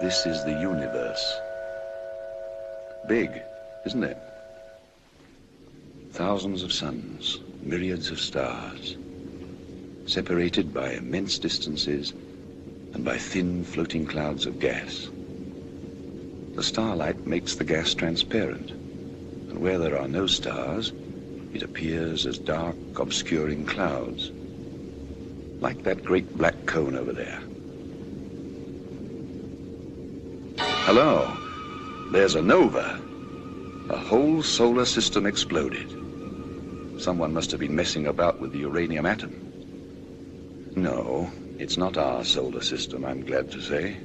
This is the universe. Big, isn't it? Thousands of suns, myriads of stars, separated by immense distances and by thin floating clouds of gas. The starlight makes the gas transparent, and where there are no stars, it appears as dark, obscuring clouds, like that great black cone over there. Hello, there's a nova. A whole solar system exploded. Someone must have been messing about with the uranium atom. No, it's not our solar system, I'm glad to say.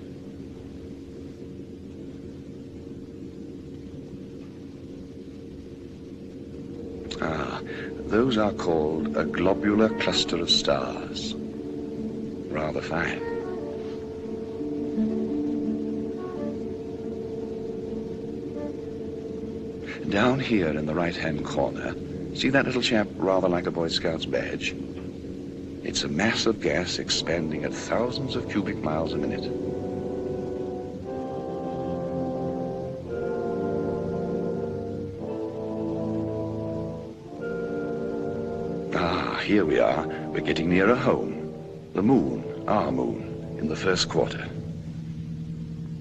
Those are called a globular cluster of stars. Rather fine. Down here in the right-hand corner, see that little chap rather like a Boy Scout's badge? It's a mass of gas expanding at thousands of cubic miles a minute. Here we are. We're getting nearer home. The moon, our moon, in the first quarter.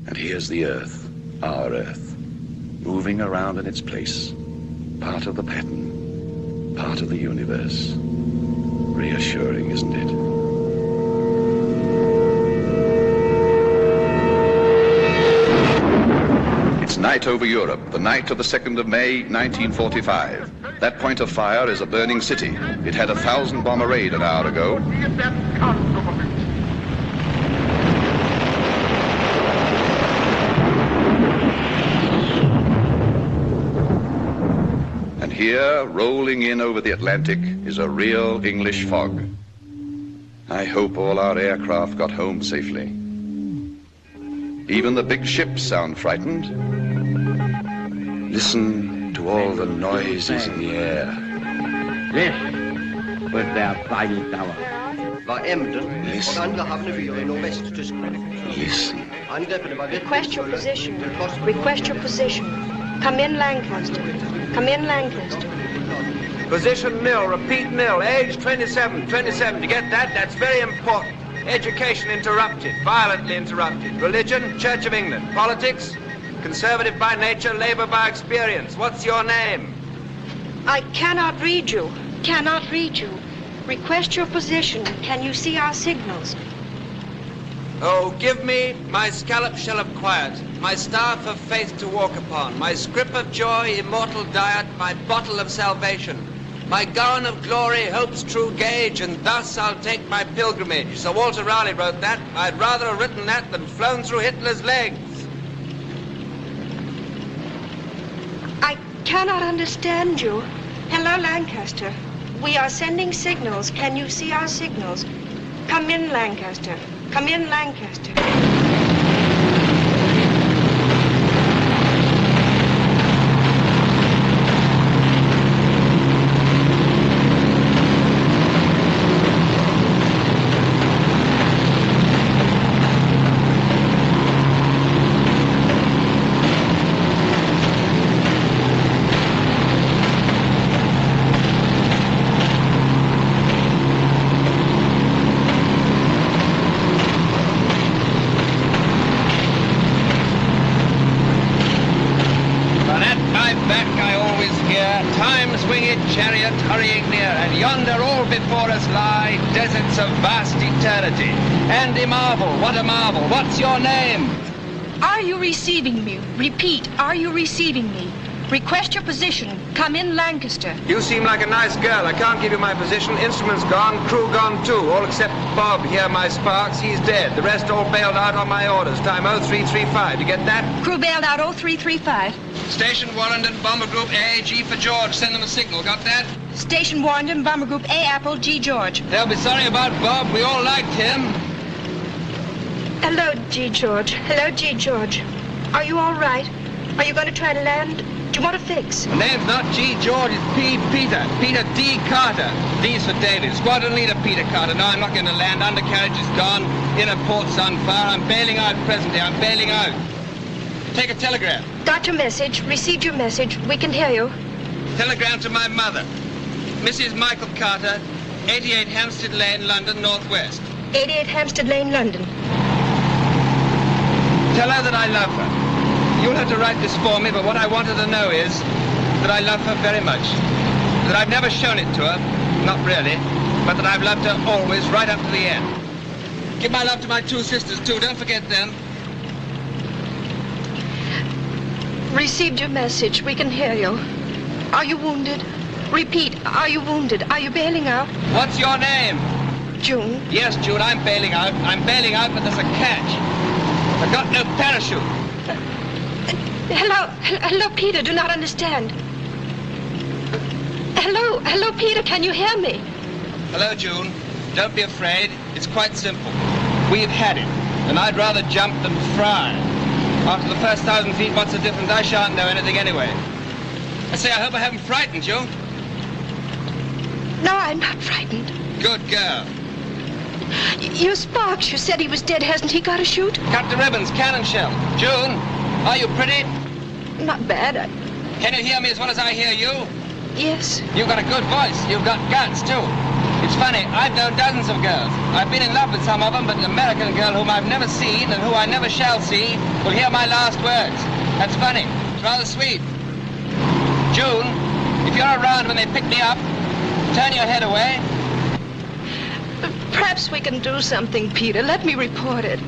And here's the Earth, our Earth, moving around in its place, part of the pattern, part of the universe. Reassuring, isn't it? It's night over Europe, the night of the 2nd of May, 1945. That point of fire is a burning city. It had a 1,000-bomber raid an hour ago. And here, rolling in over the Atlantic, is a real English fog. I hope all our aircraft got home safely. Even the big ships sound frightened. Listen to all the noises in the air. This was their final tower. Listen. Listen. Request your position. Request your position. Come in, Lancaster. Come in, Lancaster. Position nil, repeat nil, age 27, 27. You get that? That's very important. Education interrupted, violently interrupted. Religion, Church of England. Politics, Conservative by nature, Labour by experience. What's your name? I cannot read you. Cannot read you. Request your position. Can you see our signals? Oh, give me my scallop shell of quiet, my staff of faith to walk upon, my scrip of joy, immortal diet, my bottle of salvation, my gown of glory, hope's true gauge, and thus I'll take my pilgrimage. Sir Walter Raleigh wrote that. I'd rather have written that than flown through Hitler's legs. I cannot understand you. Hello, Lancaster. We are sending signals. Can you see our signals? Come in, Lancaster. Come in, Lancaster. What a marvel. What's your name? Are you receiving me? Repeat, are you receiving me? Request your position. Come in, Lancaster. You seem like a nice girl. I can't give you my position. Instruments gone, crew gone too. All except Bob here, my Sparks. He's dead. The rest all bailed out on my orders. Time 0335. You get that? Crew bailed out 0335. Station Warrington, Bomber Group A, G for George. Send them a signal. Got that? Station Warrington, Bomber Group A, Apple, G, George. They'll be sorry about Bob. We all liked him. Hello, G. George. Hello, G. George. Are you all right? Are you going to try to land? Do you want to fix? The name's not G. George, it's P. Peter. Peter D. Carter. D's for David. Squadron leader Peter Carter. No, I'm not going to land. Undercarriage is gone. Inner port's on fire. I'm bailing out presently. I'm bailing out. Take a telegram. Got your message. Received your message. We can hear you. Telegram to my mother. Mrs. Michael Carter, 88 Hampstead Lane, London, Northwest. 88 Hampstead Lane, London. Tell her that I love her. You'll have to write this for me, but what I want her to know is that I love her very much. That I've never shown it to her, not really, but that I've loved her always, right up to the end. Give my love to my two sisters, too. Don't forget them. Received your message. We can hear you. Are you wounded? Repeat, are you wounded? Are you bailing out? What's your name? June. Yes, June, I'm bailing out. I'm bailing out, but there's a catch. I've got no parachute. Hello, Peter, do not understand. Hello, Peter, can you hear me? Hello, June. Don't be afraid. It's quite simple. We've had it, and I'd rather jump than fry. After the first 1,000 feet, what's the difference? I shan't know anything anyway. I say, I hope I haven't frightened you. No, I'm not frightened. Good girl. You Sparks, you said he was dead. Hasn't he got a shoot? Cut the ribbons, cannon shell. June, are you pretty? Not bad. Can you hear me as well as I hear you? Yes. You've got a good voice. You've got guts, too. It's funny, I've known dozens of girls. I've been in love with some of them, but an American girl whom I've never seen and who I never shall see will hear my last words. That's funny. It's rather sweet. June, if you're around when they pick me up, turn your head away. Perhaps we can do something, Peter. Let me report it.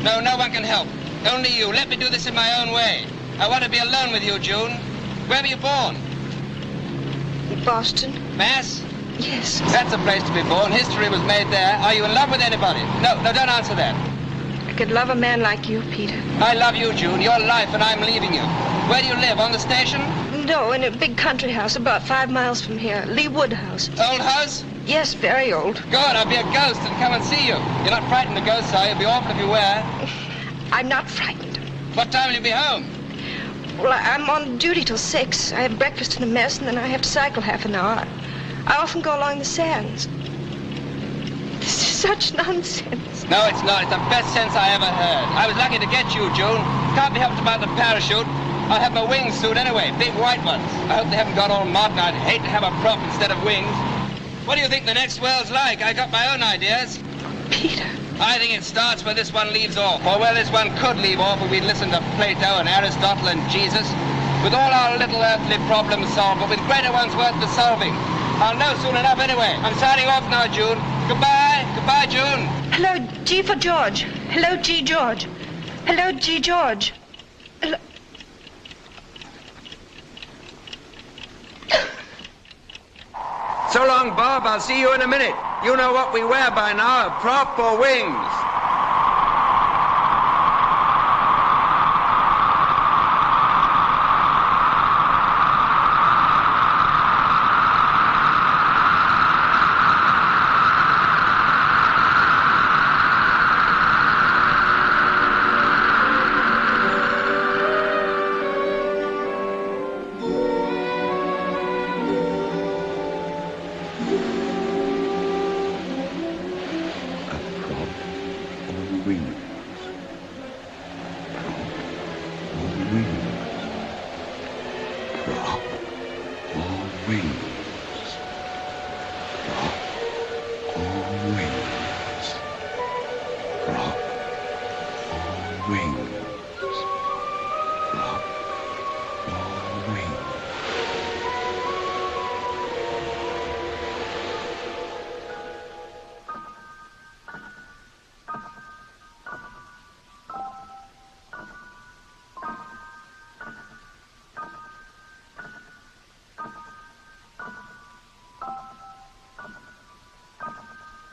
No, no one can help. Only you. Let me do this in my own way. I want to be alone with you, June. Where were you born? Boston. Mass? Yes. That's a place to be born. History was made there. Are you in love with anybody? No, don't answer that. I could love a man like you, Peter. I love you, June. Your life, and I'm leaving you. Where do you live? On the station? No, in a big country house about 5 miles from here. Lee Wood House. Old house? Yes, very old. Good, I'll be a ghost and come and see you. You're not frightened of ghosts, are you? It'd be awful if you were. I'm not frightened. What time will you be home? Well, I'm on duty till 6. I have breakfast in a mess, and then I have to cycle half an hour. I often go along the sands. This is such nonsense. No, it's not. It's the best sense I ever heard. I was lucky to get you, June. Can't be helped about the parachute. I'll have my wingsuit anyway, big white ones. I hope they haven't got all modern. I'd hate to have a prop instead of wings. What do you think the next world's like? I got my own ideas. Peter. I think it starts where this one leaves off, or where this one could leave off if we'd listened to Plato and Aristotle and Jesus. With all our little earthly problems solved, but with greater ones worth the solving. I'll know soon enough anyway. I'm signing off now, June. Goodbye. Goodbye, June. Hello, G for George. Hello, G. George. Hello, G. George. Hello. So long, Bob. I'll see you in a minute. You know what we wear by now, a prop or wings.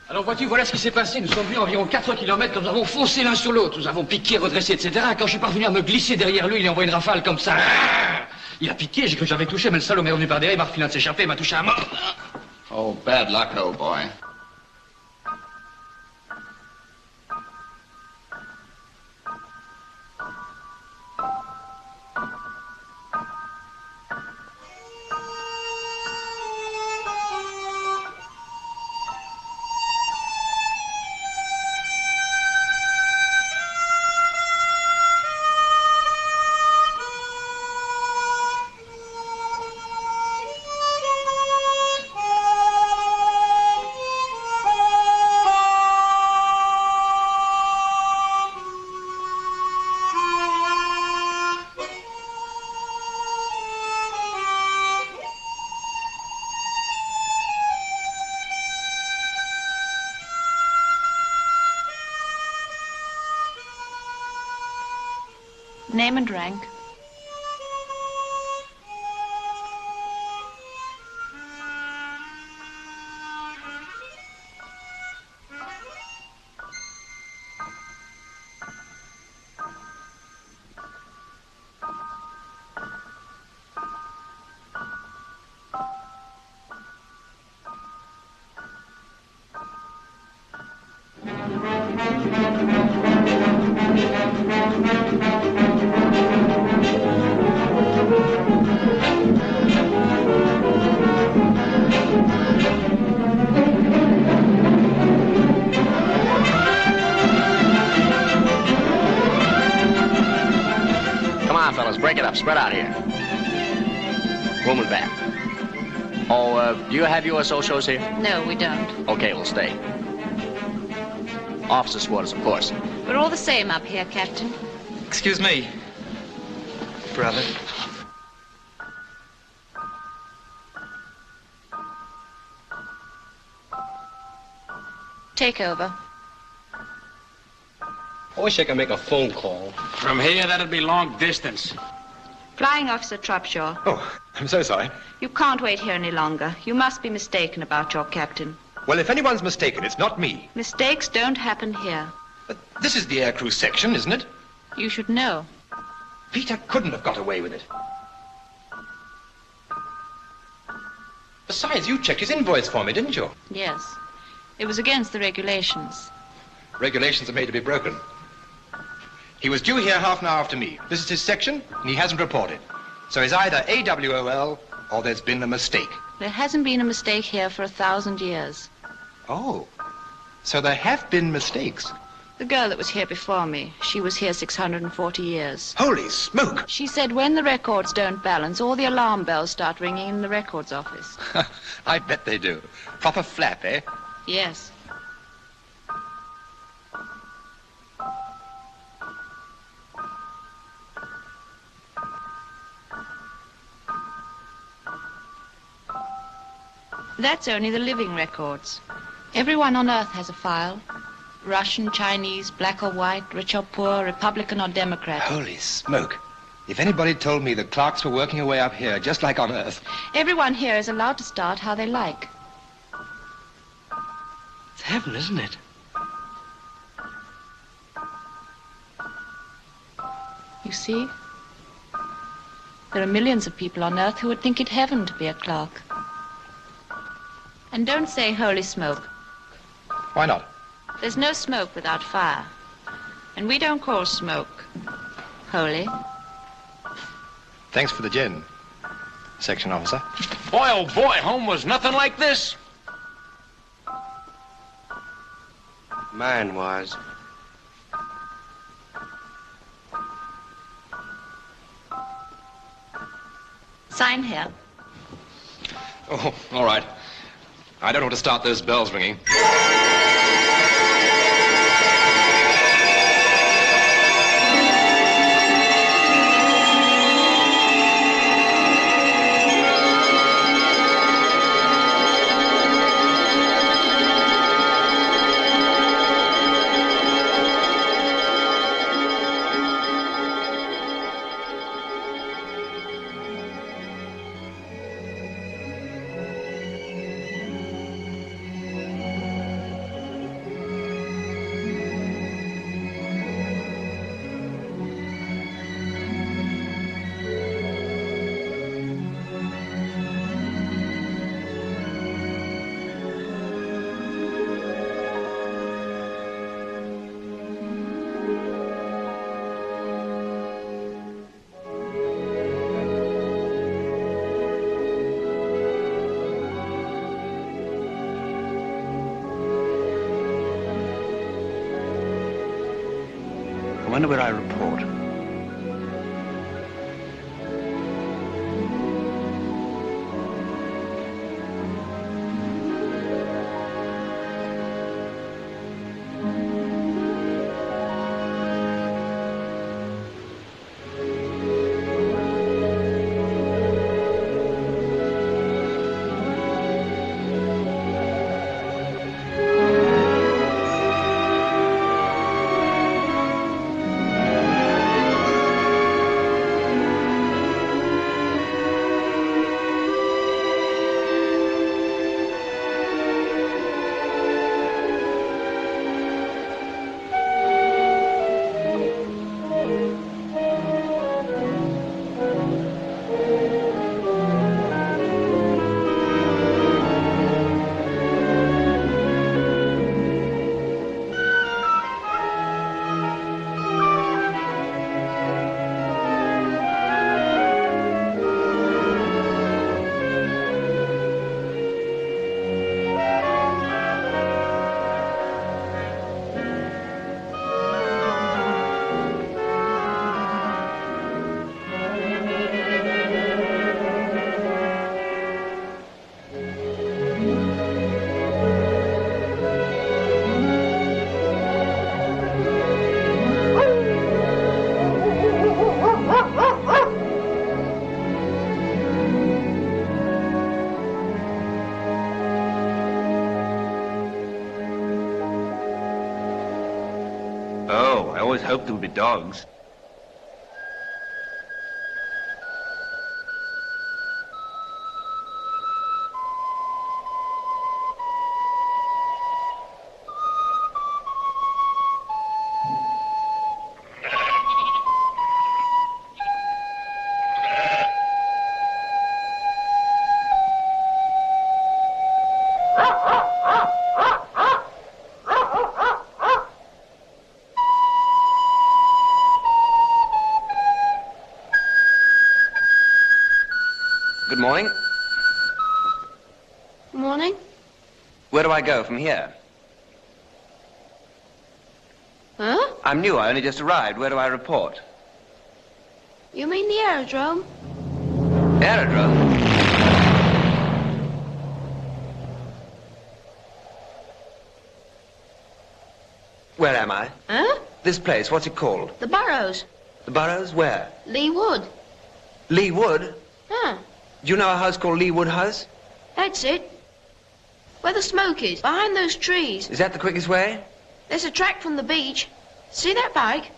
Alors vois-tu, voilà ce qui s'est passé. Nous sommes venus environ 4 kilomètres quand nous avons foncé l'un sur l'autre. Nous avons piqué, redressé, etc. Quand je suis parvenu à me glisser derrière lui, il a envoyé une rafale comme ça. Il a piqué, j'ai cru que j'avais touché, mais le salaud m'est revenu par derrière, il m'a refilé de s'échapper, il m'a touché à mort. Oh, bad luck, old boy. Name and rank. Break it up. Spread out here. Woman back. Oh, do you have USO shows here? No, we don't. Okay, we'll stay. Officers' quarters, of course. We're all the same up here, Captain. Excuse me, brother. Take over. I wish I could make a phone call. From here, that'd be long distance. Flying Officer Trupshaw. Oh, I'm so sorry. You can't wait here any longer. You must be mistaken about your captain. Well, if anyone's mistaken, it's not me. Mistakes don't happen here. But this is the aircrew section, isn't it? You should know. Peter couldn't have got away with it. Besides, you checked his invoice for me, didn't you? Yes. It was against the regulations. Regulations are made to be broken. He was due here half an hour after me. This is his section, and he hasn't reported. So he's either AWOL or there's been a mistake. There hasn't been a mistake here for 1,000 years. Oh, so there have been mistakes. The girl that was here before me, she was here 640 years. Holy smoke! She said when the records don't balance, all the alarm bells start ringing in the records office. I bet they do. Proper flap, eh? Yes. That's only the living records. Everyone on Earth has a file. Russian, Chinese, black or white, rich or poor, Republican or Democrat. Holy smoke. If anybody told me the clerks were working away up here, just like on Earth. Everyone here is allowed to start how they like. It's heaven, isn't it? You see? There are millions of people on Earth who would think it heaven to be a clerk. And don't say holy smoke. Why not? There's no smoke without fire. And we don't call smoke holy. Thanks for the gin, section officer. Boy, oh boy, home was nothing like this. Mine was. Sign here. Oh, all right. I don't want to start those bells ringing. I wonder where I report. Oh, I always hoped there would be dogs. Good morning. Morning. Where do I go from here? Huh? I'm new. I only just arrived. Where do I report? You mean the aerodrome? Aerodrome? Where am I? Huh? This place, what's it called? The Burrows. The Burrows? Where? Lee Wood. Lee Wood? Huh. Do you know a house called Lee Wood House? That's it. Where the smoke is, behind those trees. Is that the quickest way? There's a track from the beach. See that bike?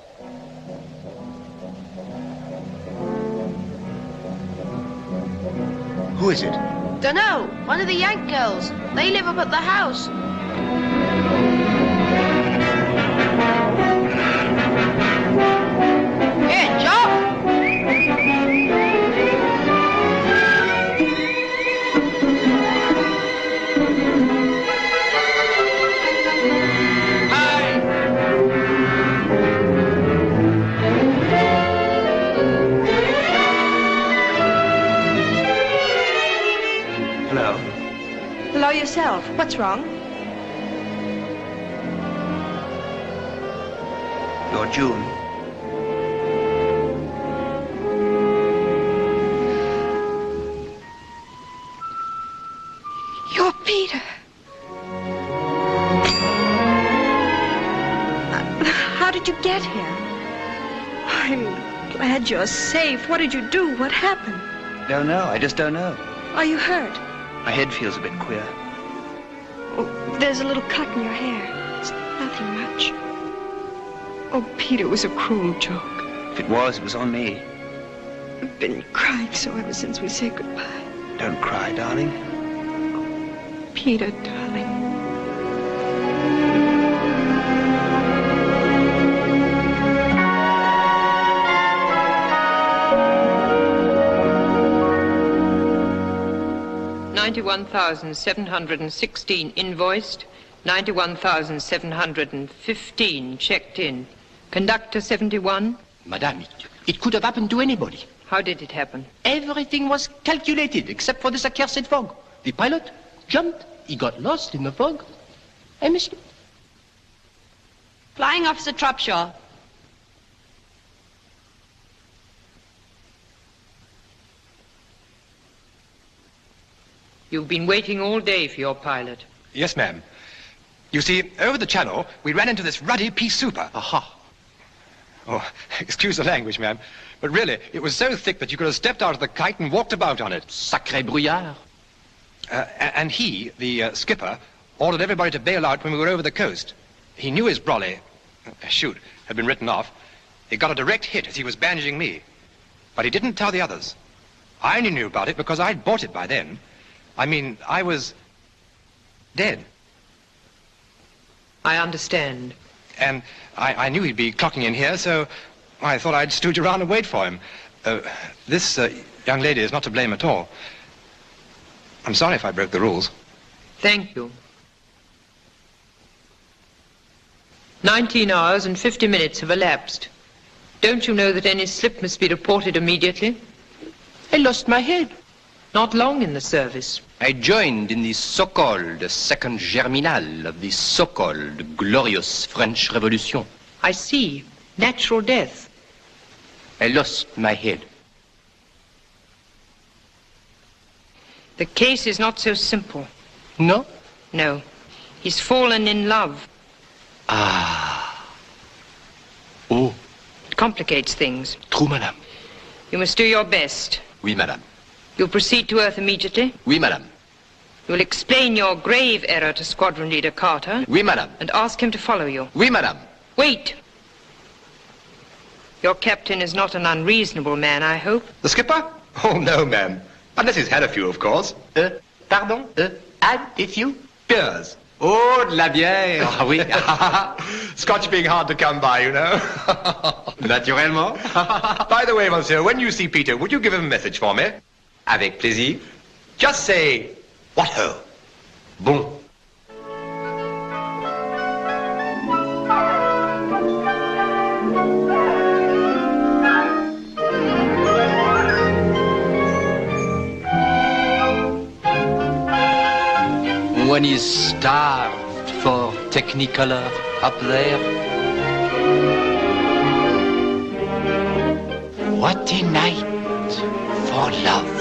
Who is it? Dunno. One of the Yank girls. They live up at the house. Here, Jock. Hello yourself. What's wrong? You're June. You're Peter. How did you get here? I'm glad you're safe. What did you do? What happened? Don't know. I just don't know. Are you hurt? My head feels a bit queer. Oh, there's a little cut in your hair. It's nothing much. Oh, Peter, it was a cruel joke. If it was on me. I've been crying so ever since we said goodbye. Don't cry, darling. Oh, Peter, darling. $91,716 invoiced, 91,715 checked in. Conductor 71. Madame, it could have happened to anybody. How did it happen? Everything was calculated except for this accursed fog. The pilot jumped, he got lost in the fog. I missed him. Flying Officer Tropshaw. You've been waiting all day for your pilot. Yes, ma'am. You see, over the channel, we ran into this ruddy pea souper. Aha. Oh, excuse the language, ma'am. But really, it was so thick that you could have stepped out of the kite and walked about on it. Sacré brouillard. And he, the skipper, ordered everybody to bail out when we were over the coast. He knew his brolly, had been written off. He got a direct hit as he was bandaging me. But he didn't tell the others. I only knew about it because I'd bought it by then. I mean, I was dead. I understand. And I knew he'd be clocking in here, so I thought I'd stooge around and wait for him. This young lady is not to blame at all. I'm sorry if I broke the rules. Thank you. 19 hours and 50 minutes have elapsed. Don't you know that any slip must be reported immediately? I lost my head. Not long in the service. I joined in the so-called second germinal of the so-called glorious French Revolution. I see. Natural death. I lost my head. The case is not so simple. No? No. He's fallen in love. Ah. Oh. It complicates things. True, madame. You must do your best. Oui, madame. You'll proceed to Earth immediately? Oui, madame. You'll explain your grave error to Squadron Leader Carter? Oui, madame. And ask him to follow you? Oui, madame. Wait. Your captain is not an unreasonable man, I hope. The skipper? Oh, no, ma'am. Unless he's had a few, of course. Pardon? Had a few? Beers. Oh, de la bière. Ah, oui. Scotch being hard to come by, you know. Naturellement. By the way, monsieur, when you see Peter, would you give him a message for me? Avec plaisir. Just say, what ho? Bon. One is starved for Technicolor up there. What a night for love.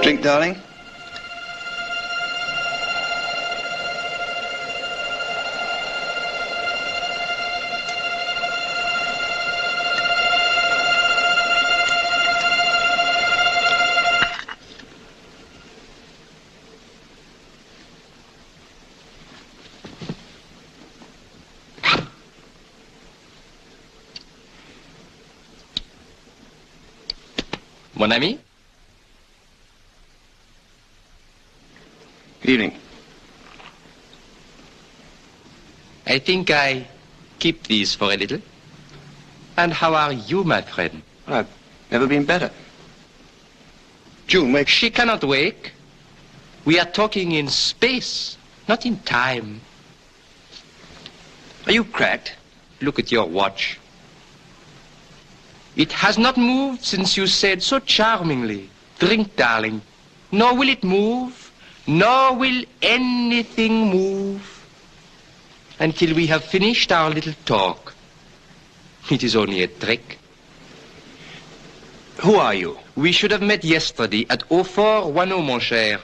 Drink, darling. Mon ami? Good evening. I think I keep these for a little. And how are you, my friend? I've never been better. June, wake. She cannot wake. We are talking in space, not in time. Are you cracked? Look at your watch. It has not moved since you said so charmingly, drink, darling. Nor will it move, nor will anything move until we have finished our little talk. It is only a trick. Who are you? We should have met yesterday at 0410, mon cher.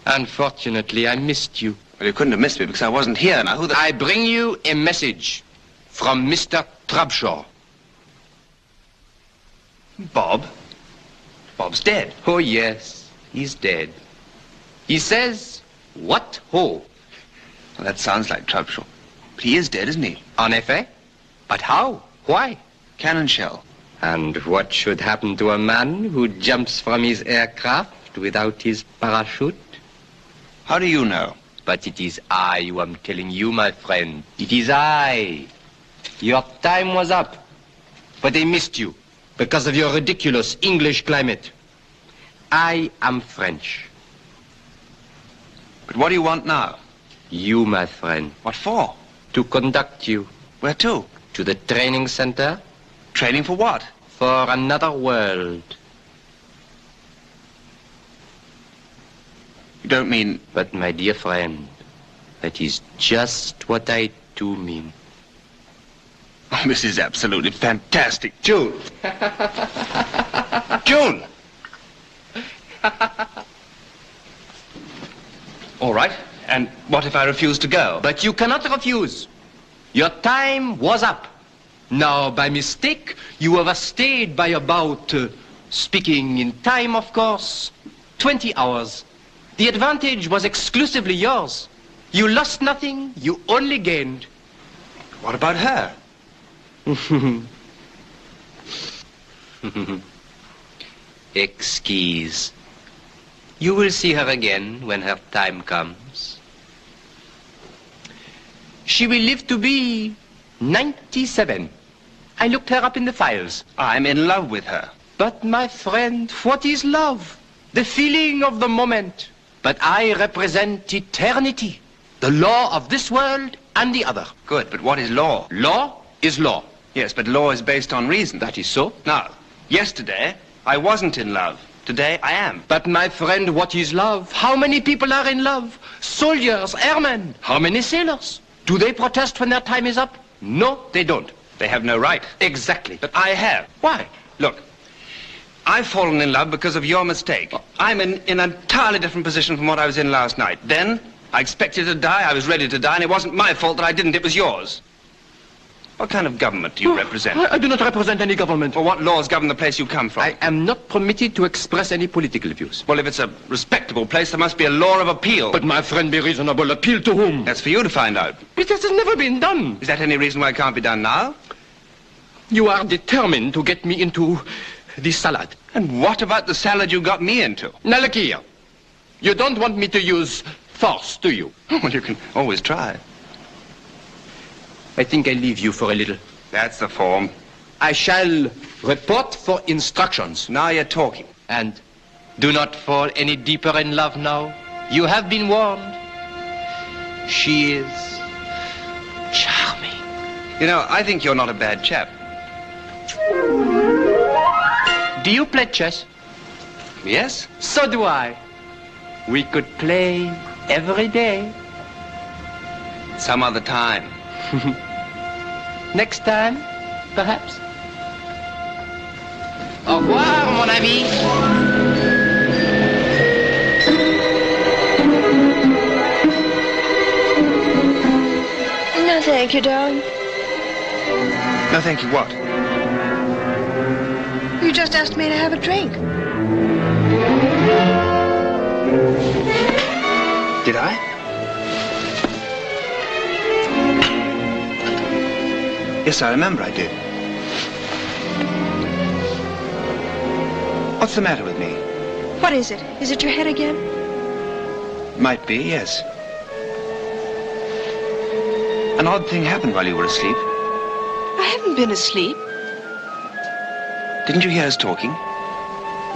Unfortunately, I missed you. Well, you couldn't have missed me because I wasn't here. Now, who the... I bring you a message from Mr. Trubshaw. Bob? Bob's dead. Oh, yes, he's dead. He says, what ho? Well, that sounds like Trubshaw. But he is dead, isn't he? En effet. But how? Why? Cannon shell. And what should happen to a man who jumps from his aircraft without his parachute? How do you know? But it is I who am telling you, my friend. It is I. Your time was up. But they missed you because of your ridiculous English climate. I am French. But what do you want now? You, my friend. What for? To conduct you. Where to? To the training center. Training for what? For another world. You don't mean... But, my dear friend, that is just what I do mean. Oh, this is absolutely fantastic. June! June! All right. And what if I refuse to go? But you cannot refuse. Your time was up. Now, by mistake, you overstayed by about, speaking in time, of course, 20 hours. The advantage was exclusively yours. You lost nothing, you only gained. What about her? Exquise. You will see her again when her time comes. She will live to be 97. I looked her up in the files. I'm in love with her. But, my friend, what is love? The feeling of the moment. But I represent eternity. The law of this world and the other. Good, but what is law? Law is law. Yes, but law is based on reason. That is so. Now, yesterday, I wasn't in love. Today, I am. But, my friend, what is love? How many people are in love? Soldiers, airmen. How many sailors? Do they protest when their time is up? No, they don't. They have no right. Exactly. But I have. Why? Look, I've fallen in love because of your mistake. I'm in an entirely different position from what I was in last night. Then, I expected to die, I was ready to die, and it wasn't my fault that I didn't, it was yours. What kind of government do you represent? I do not represent any government. Well, what laws govern the place you come from? I am not permitted to express any political views. Well, if it's a respectable place, there must be a law of appeal. But, my friend, be reasonable. Appeal to whom? That's for you to find out. But this has never been done. Is that any reason why it can't be done now? You are determined to get me into this salad. And what about the salad you got me into? Now, look here. You don't want me to use force, do you? Well, you can always try. I think I leave you for a little. That's the form. I shall report for instructions. Now you're talking. And do not fall any deeper in love now. You have been warned. She is charming. You know, I think you're not a bad chap. Do you play chess? Yes. So do I. We could play every day. Some other time. Next time, perhaps. Au revoir, mon ami. No, thank you, darling. No, thank you, what? You just asked me to have a drink. Did I? Yes, I remember I did. What's the matter with me? What is it? Is it your head again? Might be, yes. An odd thing happened while you were asleep. I haven't been asleep. Didn't you hear us talking?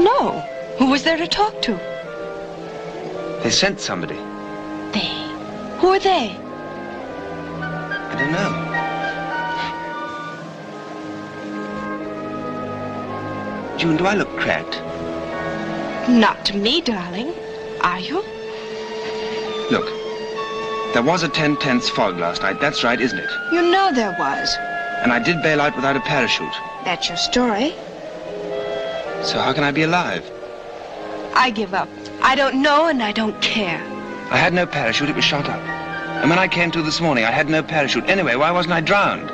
No. Who was there to talk to? They sent somebody. They? Who are they? I don't know. June, do I look cracked? Not to me, darling. Are you? Look, there was a 10/10 fog last night. That's right, isn't it? You know there was. And I did bail out without a parachute. That's your story. So how can I be alive? I give up. I don't know and I don't care. I had no parachute. It was shot up. And when I came to this morning, I had no parachute. Anyway, why wasn't I drowned?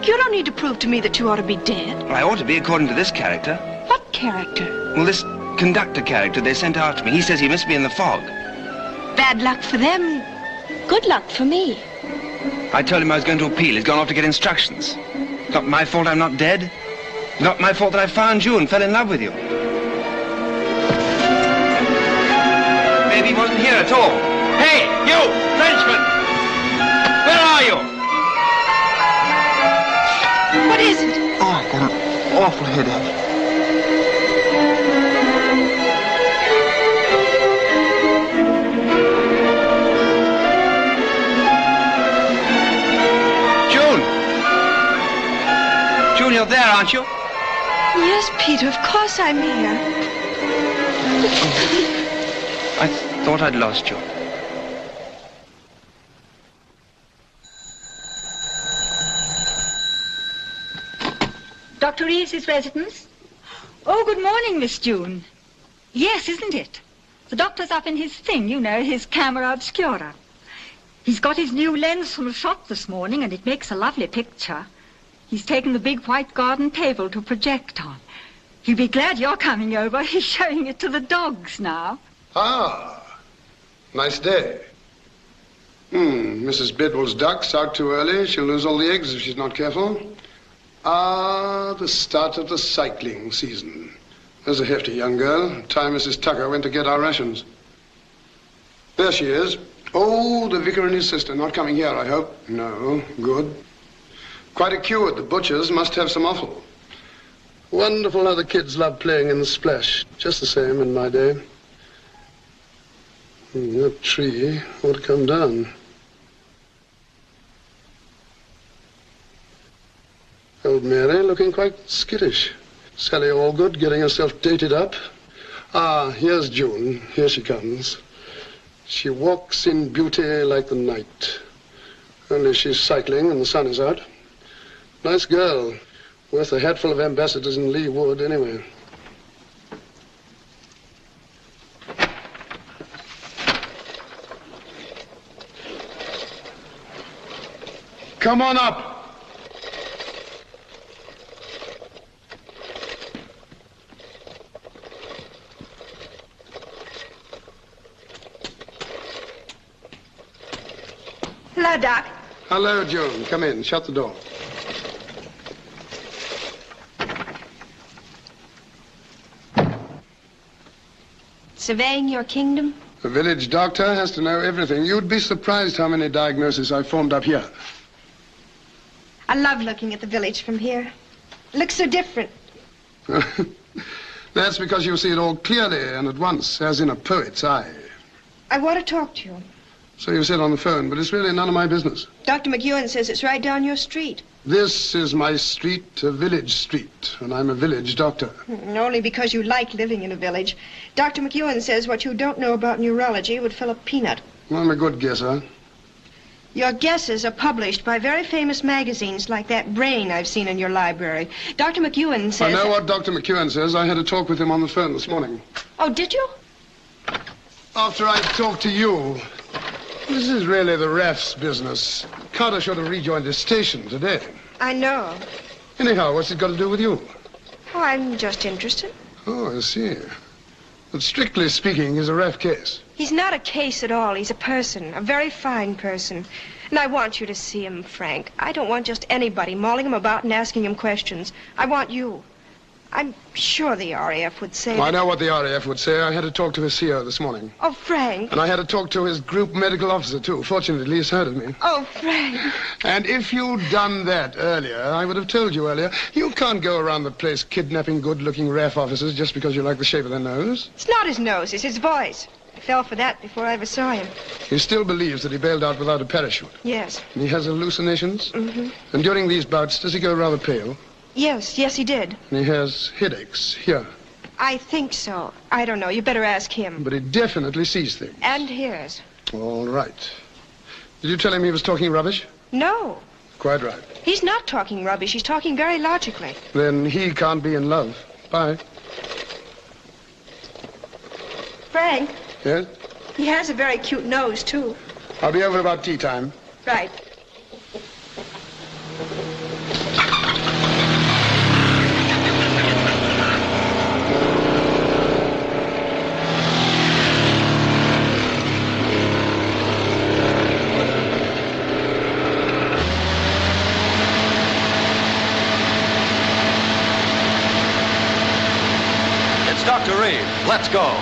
You don't need to prove to me that you ought to be dead. Well, I ought to be, according to this character. What character? Well, this conductor character they sent after me. He says he missed me in the fog. Bad luck for them. Good luck for me. I told him I was going to appeal. He's gone off to get instructions. It's not my fault I'm not dead. It's not my fault that I found you and fell in love with you. Maybe he wasn't here at all. Hey, you, Frenchman! Where are you? What is it? Oh, I've got an awful headache. June, you're there, aren't you? Yes, Peter, of course I'm here. I thought I'd lost you. Dr. Reeves's residence? Oh, good morning, Miss June. Yes, isn't it? The doctor's up in his thing, you know, his camera obscura. He's got his new lens from the shop this morning, and it makes a lovely picture. He's taken the big white garden table to project on. He'll be glad you're coming over. He's showing it to the dogs now. Ah, nice day. Mrs. Bidwell's duck's out too early. She'll lose all the eggs if she's not careful. Ah, the start of the cycling season. There's a hefty young girl. Time Mrs. Tucker went to get our rations. There she is. Oh, the vicar and his sister. Not coming here, I hope. No, good. Quite a queue at the butcher's. Must have some offal. Wonderful how the kids love playing in the splash. Just the same in my day. That tree ought to come down. Old Mary looking quite skittish. Sally Allgood getting herself dated up. Ah, here's June. Here she comes. She walks in beauty like the night. Only she's cycling and the sun is out. Nice girl. Worth a hatful of ambassadors in Lee Wood, anyway. Come on up. Hello, Doc. Hello, June. Come in. Shut the door. Surveying your kingdom? The village doctor has to know everything. You'd be surprised how many diagnoses I've formed up here. I love looking at the village from here. It looks so different. That's because you see it all clearly and at once, as in a poet's eye. I want to talk to you. So you said on the phone, but it's really none of my business. Dr. McEwen says it's right down your street. This is my street, a village street, and I'm a village doctor. Only because you like living in a village. Dr. McEwen says what you don't know about neurology would fill a peanut. I'm a good guesser. Your guesses are published by very famous magazines like that Brain I've seen in your library. Dr. McEwen says... I know what Dr. McEwen says. I had a talk with him on the phone this morning. Oh, did you? After I talked to you... This is really the ref's business. Carter should have rejoined his station today. I know. Anyhow, what's it got to do with you? Oh, I'm just interested. Oh, I see. But strictly speaking, he's a ref case. He's not a case at all. He's a person, a very fine person. And I want you to see him, Frank. I don't want just anybody mauling him about and asking him questions. I want you. I'm sure the RAF would say... I know what the RAF would say. I had to talk to his CO this morning. Oh, Frank. And I had to talk to his group medical officer, too. Fortunately, he's heard of me. Oh, Frank. And if you'd done that earlier, I would have told you earlier, you can't go around the place kidnapping good-looking RAF officers just because you like the shape of their nose. It's not his nose, it's his voice. I fell for that before I ever saw him. He still believes that he bailed out without a parachute. Yes. And he has hallucinations? Mm-hmm. And during these bouts, does he go rather pale? Yes, he did. And he has headaches here. I think so. I don't know. You better ask him. But he definitely sees things. And hears. All right. Did you tell him he was talking rubbish? No. Quite right. He's not talking rubbish. He's talking very logically. Then he can't be in love. Bye. Frank? Yes? He has a very cute nose, too. I'll be over about tea time. Right. Dr. Reed, let's go.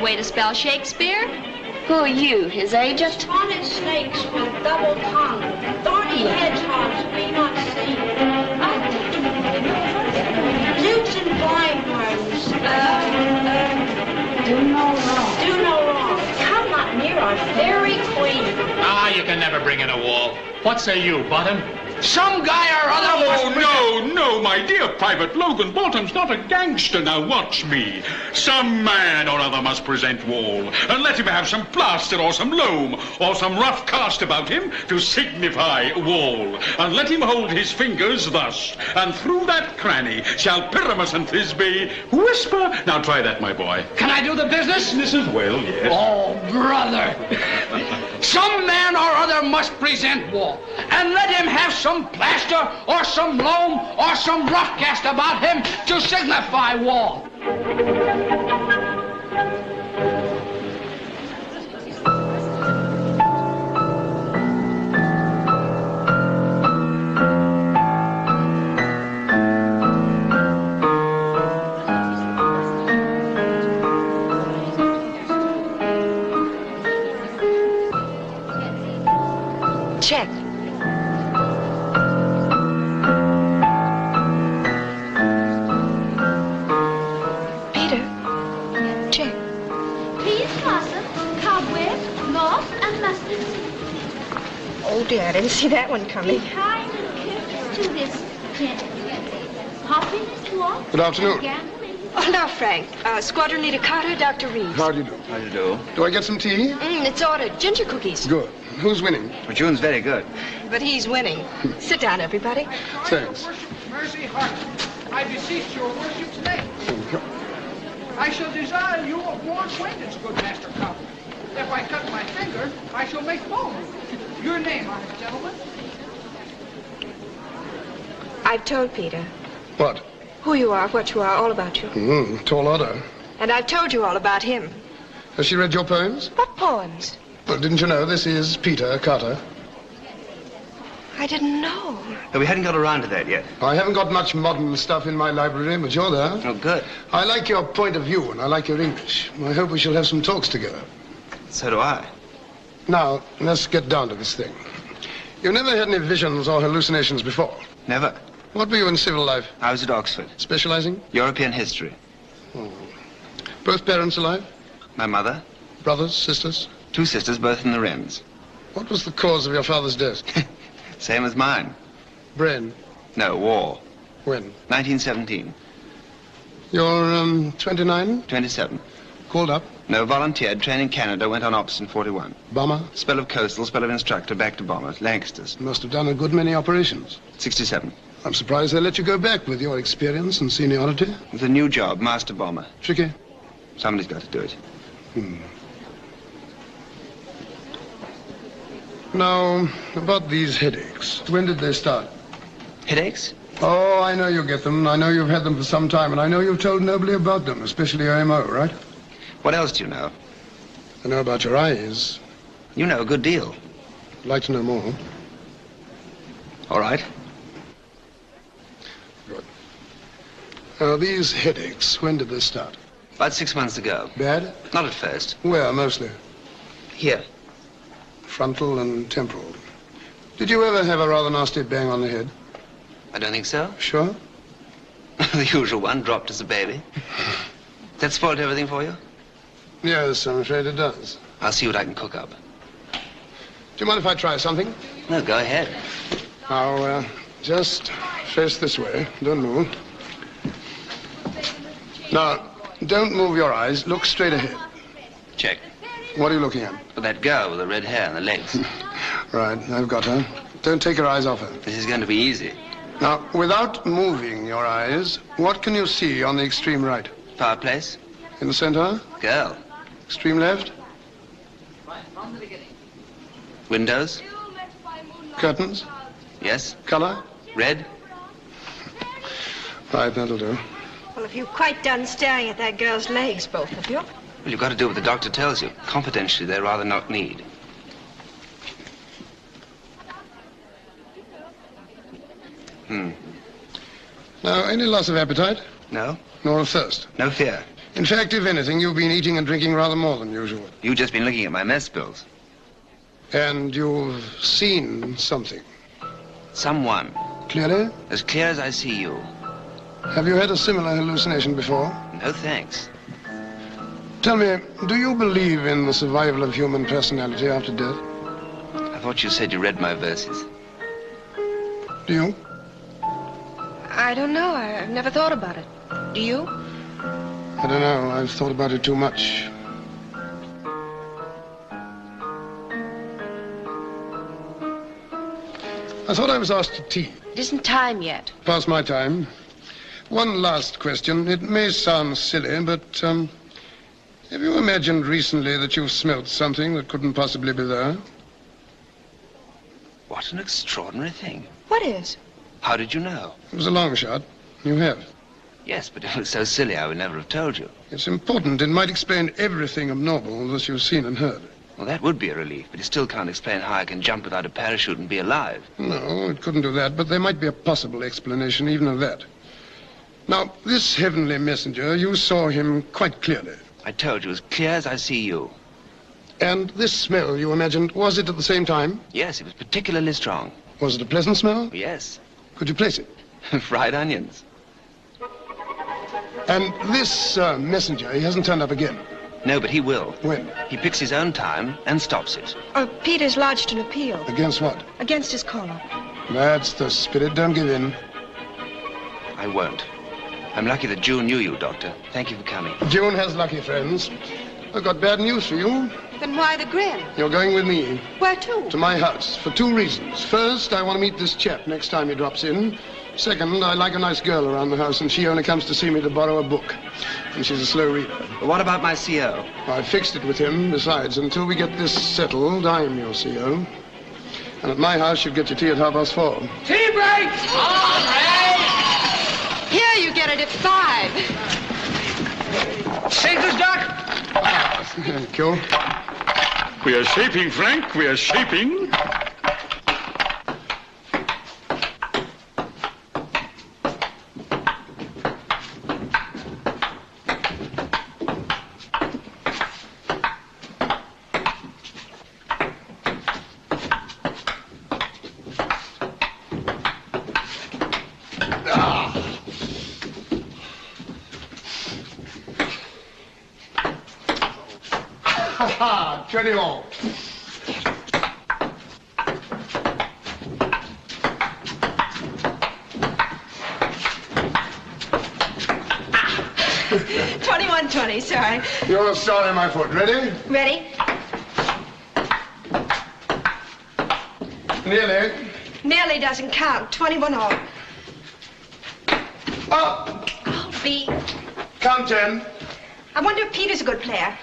way to spell Shakespeare? Who are you, his agent? Spotted snakes with double tongue, thorny hedgehogs may not see. Newts and blind ones. Do no wrong. Do no wrong. Come not near our fairy queen. Ah, you can never bring in a wall. What say you, Bottom? Some guy or other must... Oh, no, my dear Private Logan. Bottom's not a gangster. Now watch me. Some man or other must present Wall, and let him have some plaster or some loam or some rough cast about him to signify Wall. And let him hold his fingers thus, and through that cranny shall Pyramus and Thisbe whisper. Now try that, my boy. Can I do the business? Business as well, yes. Oh, brother. Some man or other must present Wall, and let him have some plaster or some loam or some rough cast about him to signify Wall. Check. Peter, check. Please, Carson, cobweb, moth, and mustard. Oh dear, I didn't see that one coming. Be kind and courteous to this kid. Happiness to all. Good afternoon. Oh, now, Frank. Squadron Leader Carter, Dr. Reeves. How do you do? How do you do? Do I get some tea? It's ordered. Ginger cookies. Good. Who's winning? Well, June's very good. But he's winning. Sit down, everybody. Thanks. Mercy heart, I beseech your worship, stay. I shall desire you more acquaintance, good Master Cobweb. If I cut my finger, I shall make bone. Your name, honest gentlemen? I've told Peter What? who you are, what you are, all about you. Tall order. And I've told you all about him. Has she read your poems? What poems? Well, didn't you know this is Peter Carter? I didn't know. No, we hadn't got around to that yet. I haven't got much modern stuff in my library, but you're there. Oh, good. I like your point of view, and I like your English. I hope we shall have some talks together. So do I. Now, let's get down to this thing. You never had any visions or hallucinations before? Never. What were you in civil life? I was at Oxford. Specializing? European history. Oh. Both parents alive? My mother. Brothers, sisters? 2 sisters, both in the Wrens. What was the cause of your father's death? Same as mine. Brain? No, war. When? 1917. You're, 29? 27. Called up? No, volunteered, trained in Canada, went on ops in 41. Bomber? Spell of coastal, spell of instructor, back to bombers, Lancasters. Must have done a good many operations. 67. I'm surprised they let you go back with your experience and seniority. With a new job, master bomber. Tricky? Somebody's got to do it. Now, about these headaches. When did they start? Headaches? Oh, I know you get them. I know you've had them for some time, and I know you've told nobody about them, especially your MO, right? What else do you know? I know about your eyes. You know a good deal. I'd like to know more. All right. Good. Now, these headaches, when did they start? About 6 months ago. Bad? Not at first. Where, mostly? Here. Frontal and temporal. Did you ever have a rather nasty bang on the head? I don't think so. Sure? The usual one, dropped as a baby. That spoiled everything for you? Yes, I'm afraid it does. I'll see what I can cook up. Do you mind if I try something? No, go ahead. Now, just face this way. Don't move. Now, don't move your eyes. Look straight ahead. Check. What are you looking at? For that girl with the red hair and the legs. Right, I've got her. Don't take your eyes off her. This is going to be easy. Now, without moving your eyes, what can you see on the extreme right? Fireplace. In the center? Girl. Extreme left? Windows. Curtains? Yes. Color? Red. Right, that'll do. Well, if you've quite done staring at that girl's legs, both of you. Well, you've got to do what the doctor tells you. Confidentially, they rather not need. Now, any loss of appetite? No. Nor of thirst? No fear. In fact, if anything, you've been eating and drinking rather more than usual. You've just been looking at my mess bills. And you've seen something? Someone. Clearly? As clear as I see you. Have you had a similar hallucination before? No thanks. Tell me, do you believe in the survival of human personality after death? I thought you said you read my verses. Do you? I don't know. I've never thought about it. Do you? I don't know. I've thought about it too much. I thought I was asked to tea. It isn't time yet. Past my time. One last question. It may sound silly, but have you imagined recently that you've smelt something that couldn't possibly be there? What an extraordinary thing. What is? How did you know? It was a long shot. You have. Yes, but if it was so silly, I would never have told you. It's important. It might explain everything abnormal that you've seen and heard. Well, that would be a relief, but it still can't explain how I can jump without a parachute and be alive. No, it couldn't do that, but there might be a possible explanation even of that. Now, this heavenly messenger, you saw him quite clearly. I told you, as clear as I see you. And this smell, you imagined, was it at the same time? Yes, it was particularly strong. Was it a pleasant smell? Yes. Could you place it? Fried onions. And this messenger, he hasn't turned up again? No, but he will. When? He picks his own time and stops it. Peter's lodged an appeal. Against what? Against his call-up. That's the spirit. Don't give in. I won't. I'm lucky that June knew you, Doctor. Thank you for coming. June has lucky friends. I've got bad news for you. Then why the grin? You're going with me. Where to? To my house, for two reasons. First, I want to meet this chap next time he drops in. Second, I like a nice girl around the house, and she only comes to see me to borrow a book. And she's a slow reader. But what about my CO? I fixed it with him. Besides, until we get this settled, I'm your CO. And at my house, you'll get your tea at 4:30. Tea break! All right! Here, you get it at 5. Sailor's duck! Thank you. We are shaping, Frank. We are shaping. Johnny all. $21.20, sorry. You're sorry, my foot. Ready? Ready? Nearly. Nearly doesn't count. 21 all. Up. I'll be. Count 10. I wonder if Peter's a good player.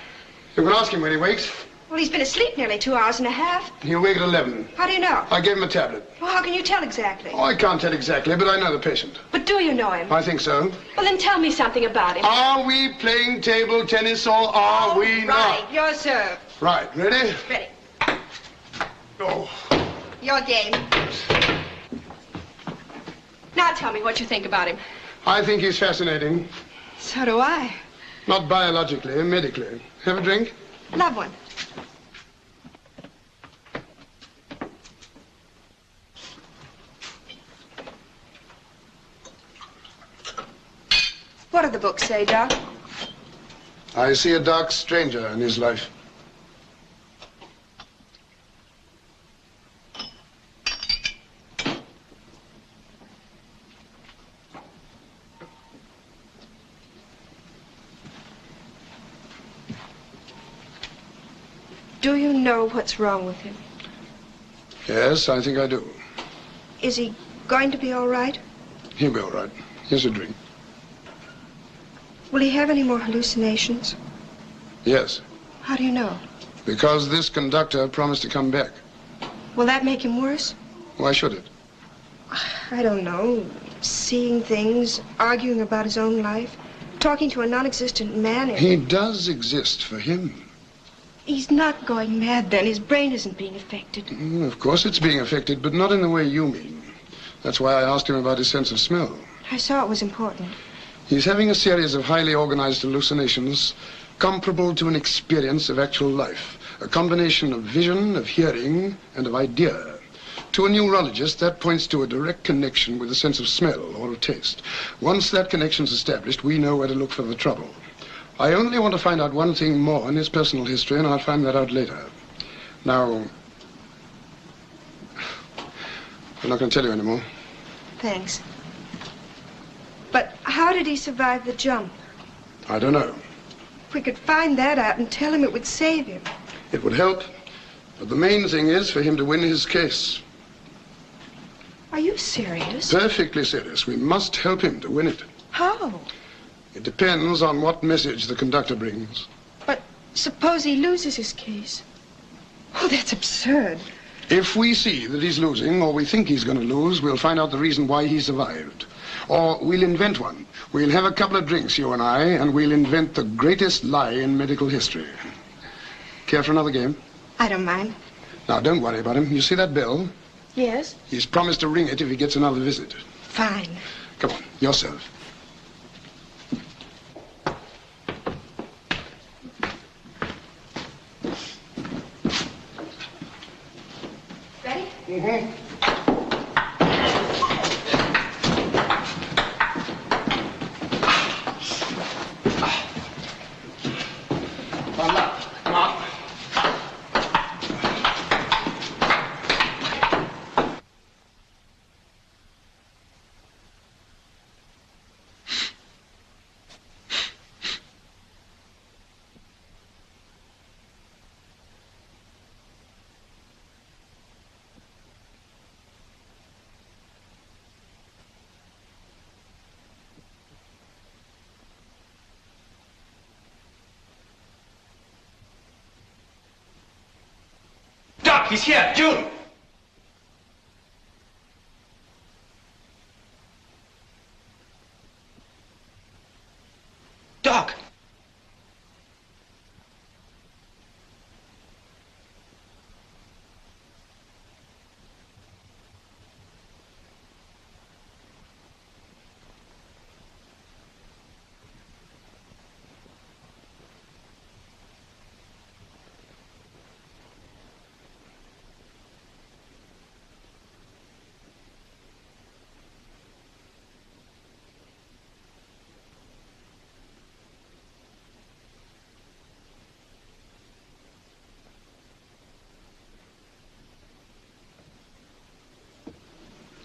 You can ask him when he wakes. Well, he's been asleep nearly 2 hours and a half. He'll wake at 11. How do you know? I gave him a tablet. Well, how can you tell exactly? Oh, I can't tell exactly, but I know the patient. But do you know him? I think so. Well, then tell me something about him. Are we playing table tennis or are we not? Right, your serve. Right, ready? Ready. Go. Your game. Now tell me what you think about him. I think he's fascinating. So do I. Not biologically, medically. Have a drink? Love one. What do the books say, Doc? I see a dark stranger in his life. Do you know what's wrong with him? Yes, I think I do. Is he going to be all right? He'll be all right. Here's a drink. Will he have any more hallucinations? Yes, How do you know? because this conductor promised to come back. Will that make him worse? Why should it? I don't know. Seeing things, arguing about his own life, talking to a non-existent man. He does exist for him. He's not going mad then. His brain isn't being affected. Of course it's being affected, but not in the way you mean. That's why I asked him about his sense of smell. I saw it was important. He's having a series of highly organized hallucinations comparable to an experience of actual life. A combination of vision, of hearing, and of idea. To a neurologist, that points to a direct connection with a sense of smell or of taste. Once that connection's established, we know where to look for the trouble. I only want to find out one thing more in his personal history, and I'll find that out later. Now, I'm not going to tell you anymore. Thanks. But how did he survive the jump? I don't know. If we could find that out and tell him, it would save him. It would help. But the main thing is for him to win his case. Are you serious? Perfectly serious. We must help him to win it. How? It depends on what message the conductor brings. But suppose he loses his case. Oh, that's absurd. If we see that he's losing, or we think he's going to lose, we'll find out the reason why he survived. Or we'll invent one. We'll have a couple of drinks, you and I, and we'll invent the greatest lie in medical history. Care for another game? I don't mind. Now, don't worry about him. You see that bell? Yes? He's promised to ring it if he gets another visit. Fine. Come on, yourself. Ready? Mm-hmm. Doc, he's here. June! Doc!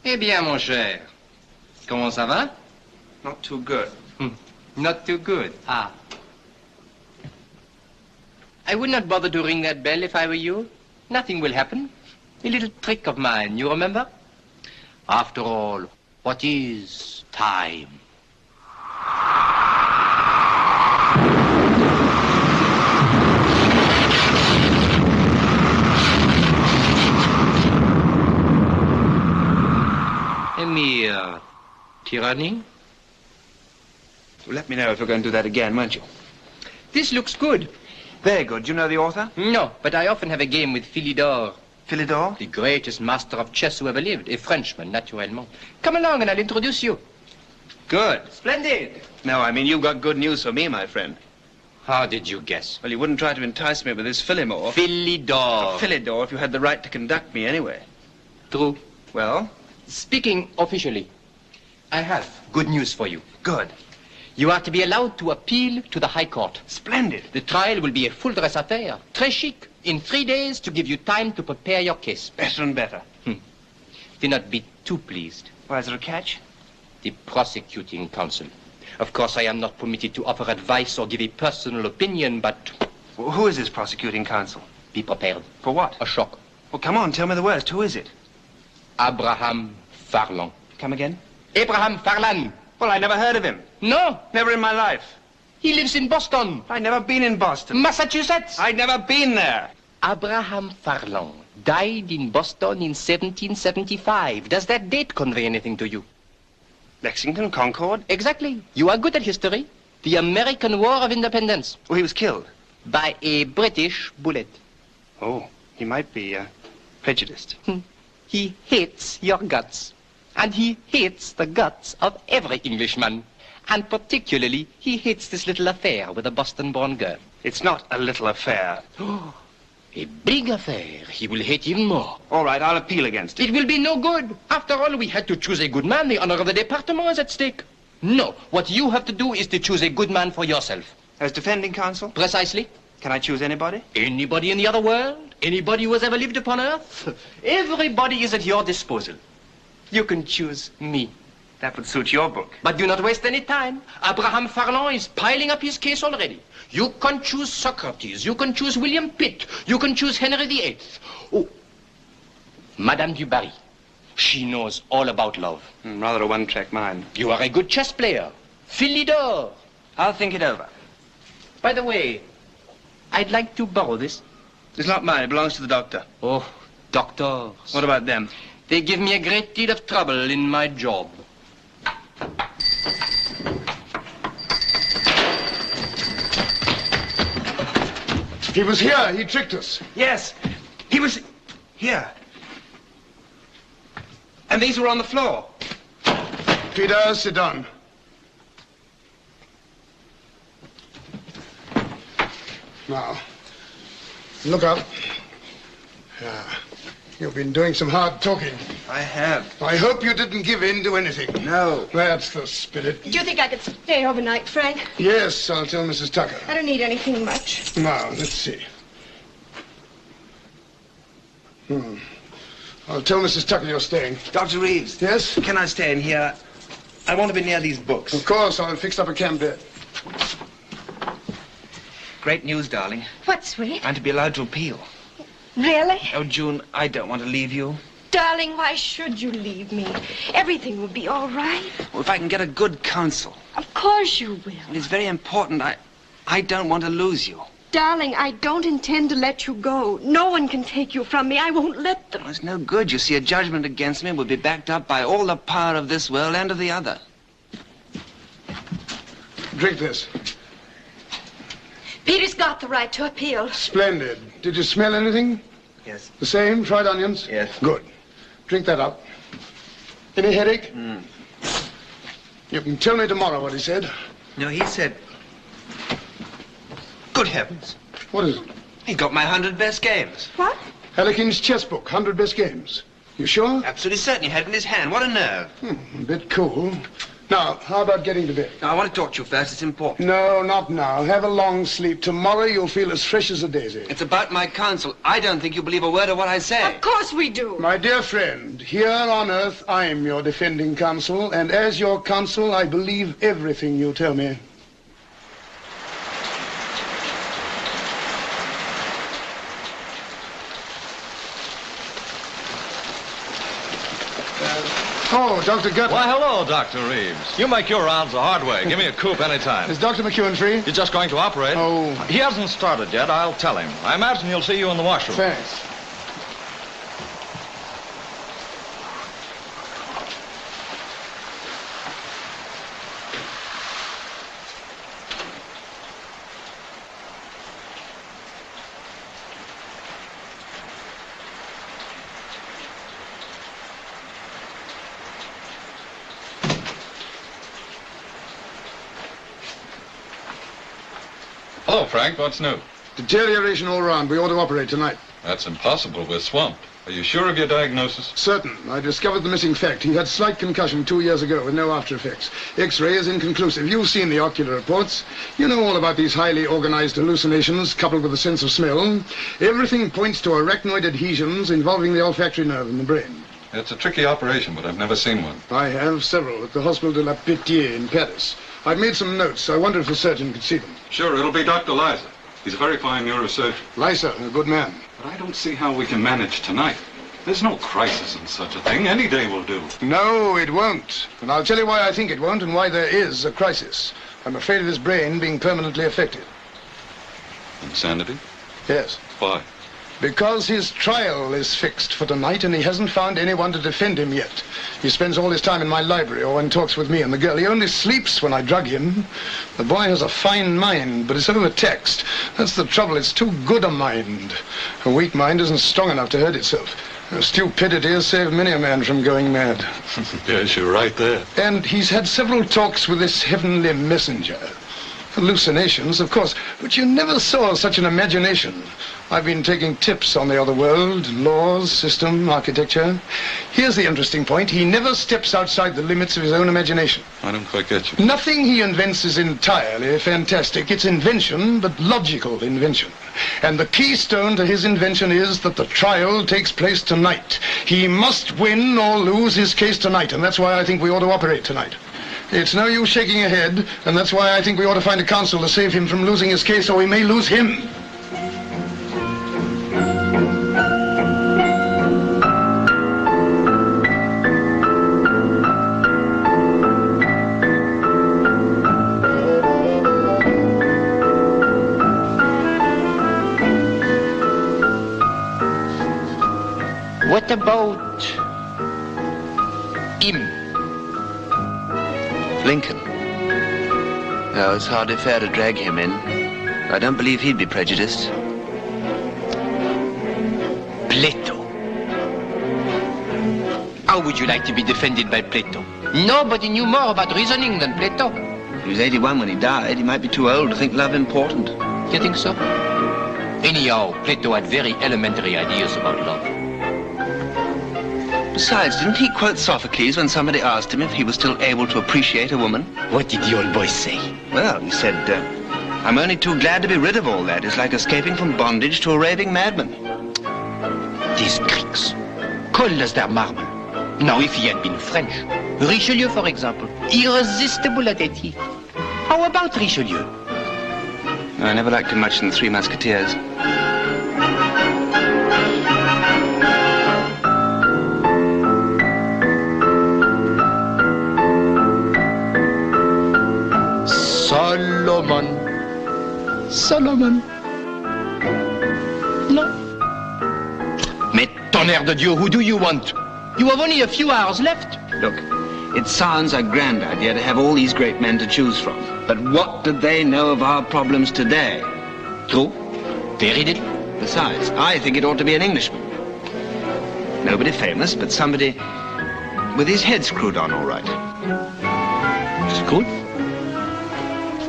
Eh bien, mon cher, comment ça va? Not too good. Not too good. Ah. I would not bother to ring that bell if I were you. Nothing will happen. A little trick of mine, you remember? After all, what is time? A mere tyranny? Well, let me know if you're going to do that again, won't you? This looks good. Very good. Do you know the author? No, but I often have a game with Philidor. Philidor? The greatest master of chess who ever lived. A Frenchman, naturellement. Come along and I'll introduce you. Good. Splendid. No, I mean, you've got good news for me, my friend. How did you guess? Well, you wouldn't try to entice me with this Phillimore. Philidor. Philidor, if you had the right to conduct me anyway. True. Well? Speaking officially, I have good news for you. Good. You are to be allowed to appeal to the High Court. Splendid. The trial will be a full-dress affair, très chic, in 3 days to give you time to prepare your case. Better and better. Do not be too pleased. Why, is there a catch? The prosecuting counsel. Of course, I am not permitted to offer advice or give a personal opinion, but... Well, who is this prosecuting counsel? Be prepared. For what? A shock. Well, come on, tell me the worst. Who is it? Abraham Farlan. Come again? Abraham Farlan. Well, I never heard of him. No. Never in my life. He lives in Boston. I'd never been in Boston. Massachusetts. I'd never been there. Abraham Farlan died in Boston in 1775. Does that date convey anything to you? Lexington, Concord? Exactly. You are good at history. The American War of Independence. Well, he was killed. By a British bullet. Oh, he might be prejudiced. He hates your guts. And he hates the guts of every Englishman. And particularly, he hates this little affair with a Boston-born girl. It's not a little affair. A big affair. He will hate even more. All right, I'll appeal against it. It will be no good. After all, we had to choose a good man. The honor of the department is at stake. No, what you have to do is to choose a good man for yourself. As defending counsel? Precisely. Can I choose anybody? Anybody in the other world? Anybody who has ever lived upon Earth? Everybody is at your disposal. You can choose me. That would suit your book. But do not waste any time. Abraham Farland is piling up his case already. You can choose Socrates. You can choose William Pitt. You can choose Henry VIII. Oh, Madame du Barry. She knows all about love. Rather a one-track mind. You are a good chess player. Philidor. I'll think it over. By the way, I'd like to borrow this. It's not mine. It belongs to the doctor. Oh, doctors. What about them? They give me a great deal of trouble in my job. He was here. He tricked us. Yes, he was here. And these were on the floor. Peter, sit down. Now, look up. You've been doing some hard talking. I have. I hope you didn't give in to anything. No. That's the spirit. Do you think I could stay overnight, Frank? Yes, I'll tell Mrs. Tucker. I don't need anything much. Now, let's see. I'll tell Mrs. Tucker you're staying. Dr. Reeves. Yes? Can I stay in here? I want to be near these books. Of course, I'll fix up a camp bed. Great news, darling. What, sweet? I'm to be allowed to appeal. Really? Oh, June, I don't want to leave you. Darling, why should you leave me? Everything will be all right. Well, if I can get a good counsel. Of course you will. It's very important. I don't want to lose you. Darling, I don't intend to let you go. No one can take you from me. I won't let them. Well, it's no good. You see, a judgment against me will be backed up by all the power of this world and of the other. Drink this. Peter's got the right to appeal. Splendid. Did you smell anything? Yes. The same? Fried onions? Yes. Good. Drink that up. Any headache? You can tell me tomorrow what he said. No, he said... Good heavens. What is it? He got my 100 best games. What? Harlequin's chess book, 100 best games. You sure? Absolutely certain. He had it in his hand. What a nerve. A bit cool. Now, how about getting to bed? Now, I want to talk to you first. It's important. No, not now. Have a long sleep. Tomorrow you'll feel as fresh as a daisy. It's about my counsel. I don't think you believe a word of what I say. Of course we do. My dear friend, here on earth, I'm your defending counsel, and as your counsel, I believe everything you tell me. Oh, Dr. Guthrie. Why, hello, Dr. Reeves. You make your rounds the hard way. Give me a coupe anytime. Is Dr. McEwen free? He's just going to operate. Oh. He hasn't started yet. I'll tell him. I imagine he'll see you in the washroom. Thanks. Hello, Frank. What's new? Deterioration all round. We ought to operate tonight. That's impossible. We're swamped. Are you sure of your diagnosis? Certain. I discovered the missing fact. He had slight concussion 2 years ago with no after effects. X-ray is inconclusive. You've seen the ocular reports. You know all about these highly organized hallucinations coupled with a sense of smell. Everything points to arachnoid adhesions involving the olfactory nerve in the brain. It's a tricky operation, but I've never seen one. I have several at the Hospital de la Pitié in Paris. I've made some notes. I wonder if the surgeon could see them. Sure, it'll be Dr. Liza. He's a very fine neurosurgeon. Liza, a good man. But I don't see how we can manage tonight. There's no crisis in such a thing. Any day will do. No, it won't. And I'll tell you why I think it won't and why there is a crisis. I'm afraid of his brain being permanently affected. Insanity? Yes. Why? Because his trial is fixed for tonight and he hasn't found anyone to defend him yet. He spends all his time in my library or when talks with me and the girl. He only sleeps when I drug him. The boy has a fine mind, but it's overtaxed. That's the trouble. It's too good a mind. A weak mind isn't strong enough to hurt itself. Stupidity has saved many a man from going mad. Yes, you're right there. And he's had several talks with this heavenly messenger. Hallucinations, of course, but you never saw such an imagination. I've been taking tips on the other world, laws, system, architecture. Here's the interesting point. He never steps outside the limits of his own imagination. I don't quite get you. Nothing he invents is entirely fantastic. It's invention, but logical invention. And the keystone to his invention is that the trial takes place tonight. He must win or lose his case tonight, and that's why I think we ought to operate tonight. It's no use shaking your head, and that's why I think we ought to find a counsel to save him from losing his case, or we may lose him. What about him? Lincoln. No, it's hardly fair to drag him in. I don't believe he'd be prejudiced. Plato. How would you like to be defended by Plato? Nobody knew more about reasoning than Plato. He was 81 when he died. He might be too old to think love important. You think so? Anyhow, Plato had very elementary ideas about love. Besides, didn't he quote Sophocles when somebody asked him if he was still able to appreciate a woman? What did the old boy say? Well, he said, I'm only too glad to be rid of all that. It's like escaping from bondage to a raving madman. These Greeks, cold as their marble. Now, if he had been French, Richelieu, for example, irresistible at 80. How about Richelieu? I never liked him much in the Three Musketeers. Solomon. No. Mais tonnerre de Dieu, who do you want? You have only a few hours left. Look, it sounds a grand idea to have all these great men to choose from. But what do they know of our problems today? True. Very little. Besides, I think it ought to be an Englishman. Nobody famous, but somebody with his head screwed on all right. Screwed?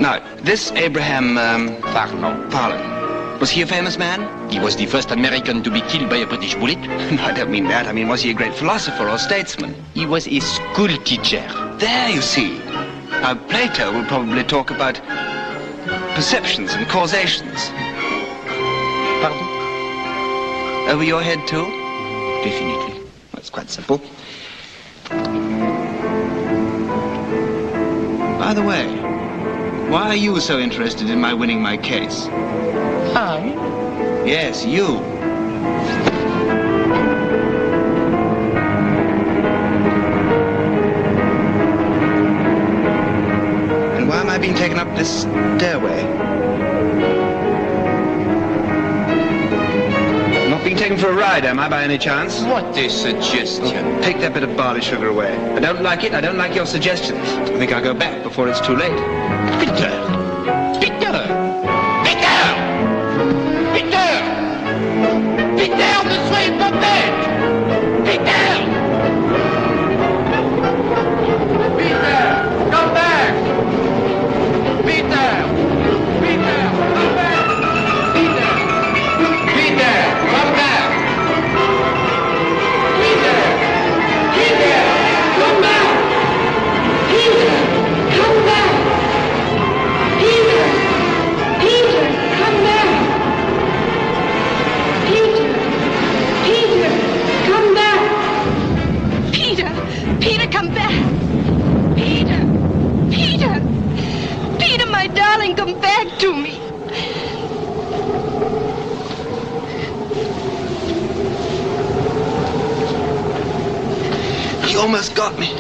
Now, this Abraham, Farlow. Farlow. Was he a famous man? He was the first American to be killed by a British bullet. No, I don't mean that. I mean, was he a great philosopher or statesman? He was a school teacher. There, you see. Now, Plato will probably talk about perceptions and causations. Pardon? Over your head, too? Definitely. That's quite simple. By the way, why are you so interested in my winning my case? I? Yes, you. And why am I being taken up this stairway? Not being taken for a ride, am I, by any chance? What a suggestion. Oh, take that bit of barley sugar away. I don't like it. I don't like your suggestions. I think I'll go back before it's too late. Peter! Peter! Peter! Peter! Peter, ne soyez pas bête! Peter! Peter, come back! Peter! Peter, come back! Peter! Peter, come back! Peter! Peter, come back! Peter, come back! Peter! Peter, come back! Peter! Peter, come back! Peter! Peter, come back! Peter! Peter! Peter, my darling, come back to me! You almost got me.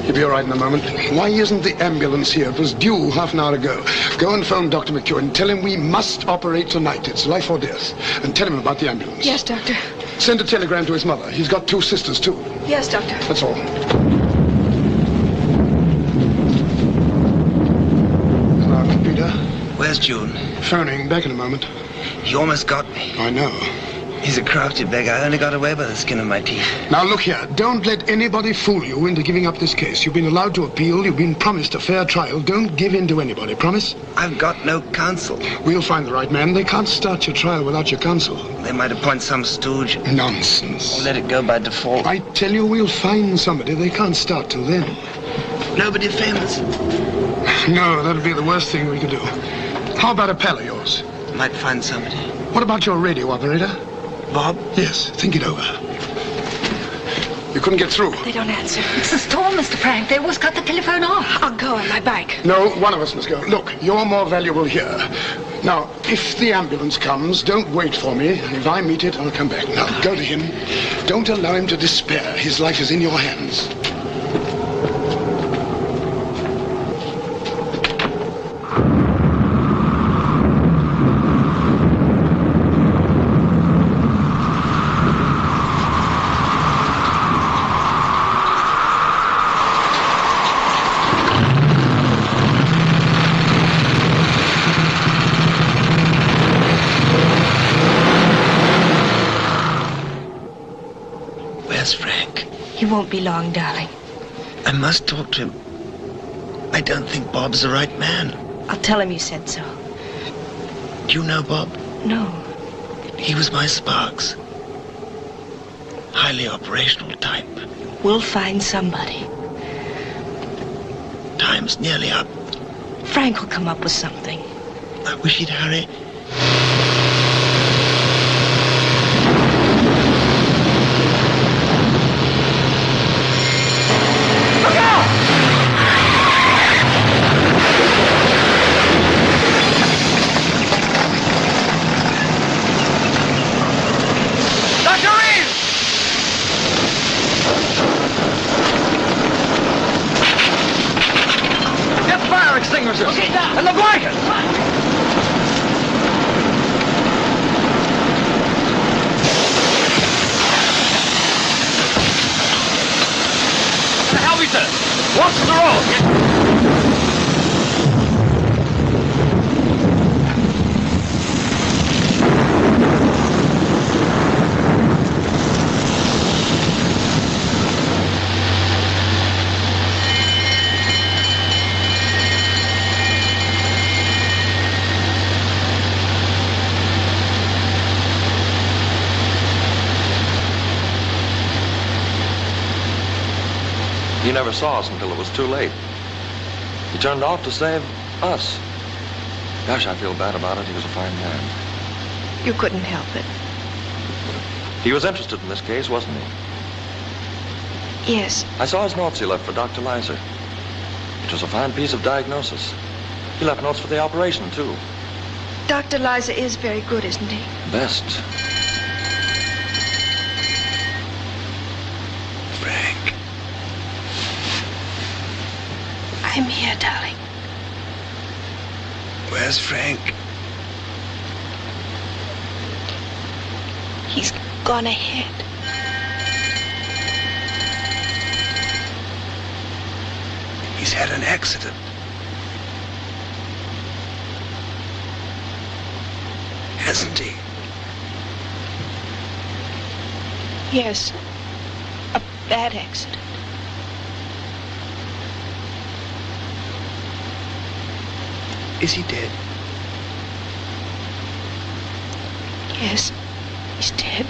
You'll be all right in a moment. Why isn't the ambulance here? It was due half an hour ago. Go and phone Dr. McEwen and tell him we must operate tonight. It's life or death. And tell him about the ambulance. Yes, Doctor. Send a telegram to his mother. He's got 2 sisters, too. Yes, Doctor. That's all. Hello, Peter. Where's June? Phoning. Back in a moment. He almost got me. I know. He's a crafty beggar. I only got away by the skin of my teeth. Now, look here. Don't let anybody fool you into giving up this case. You've been allowed to appeal. You've been promised a fair trial. Don't give in to anybody. Promise? I've got no counsel. We'll find the right man. They can't start your trial without your counsel. They might appoint some stooge. Nonsense. Or let it go by default. I tell you, we'll find somebody. They can't start till then. Nobody famous. No, that'd be the worst thing we could do. How about a pal of yours? Might find somebody. What about your radio operator? Bob? Yes, think it over. You couldn't get through. They don't answer. It's a storm, Mr. Frank. They always cut the telephone off. I'll go on my bike. No, one of us must go. Look, you're more valuable here. Now, if the ambulance comes, don't wait for me. If I meet it, I'll come back. Now, go to him. Don't allow him to despair. His life is in your hands. He won't be long, darling. I must talk to him. I don't think Bob's the right man. I'll tell him you said so. Do you know Bob? No. He was my Sparks. Highly operational type. We'll find somebody. Time's nearly up. Frank will come up with something. I wish he'd hurry. Okay, down. And the blanket! What the hell is this? What's the road? He never saw us until it was too late. He turned off to save us. Gosh, I feel bad about it. He was a fine man. You couldn't help it. He was interested in this case, wasn't he? Yes. I saw his notes he left for Dr. Lizer. It was a fine piece of diagnosis. He left notes for the operation, too. Dr. Lizer is very good, isn't he? Best. Frank. I'm here, darling. Where's Frank? He's gone ahead. He's had an accident. Hasn't he? Yes. A bad accident. Is he dead? Yes. He's dead.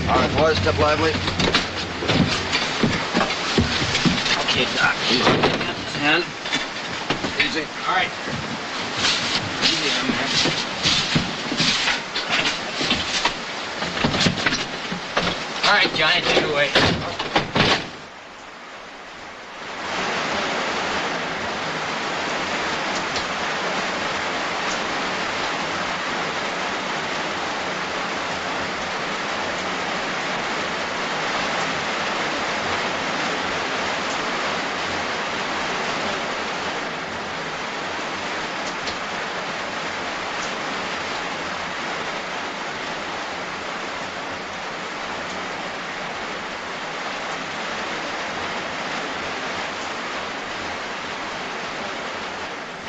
All right, boys, step lively. Okay, Doc. Easy. Got this hand. Easy. All right. Easy on there. All right, Johnny, take it away.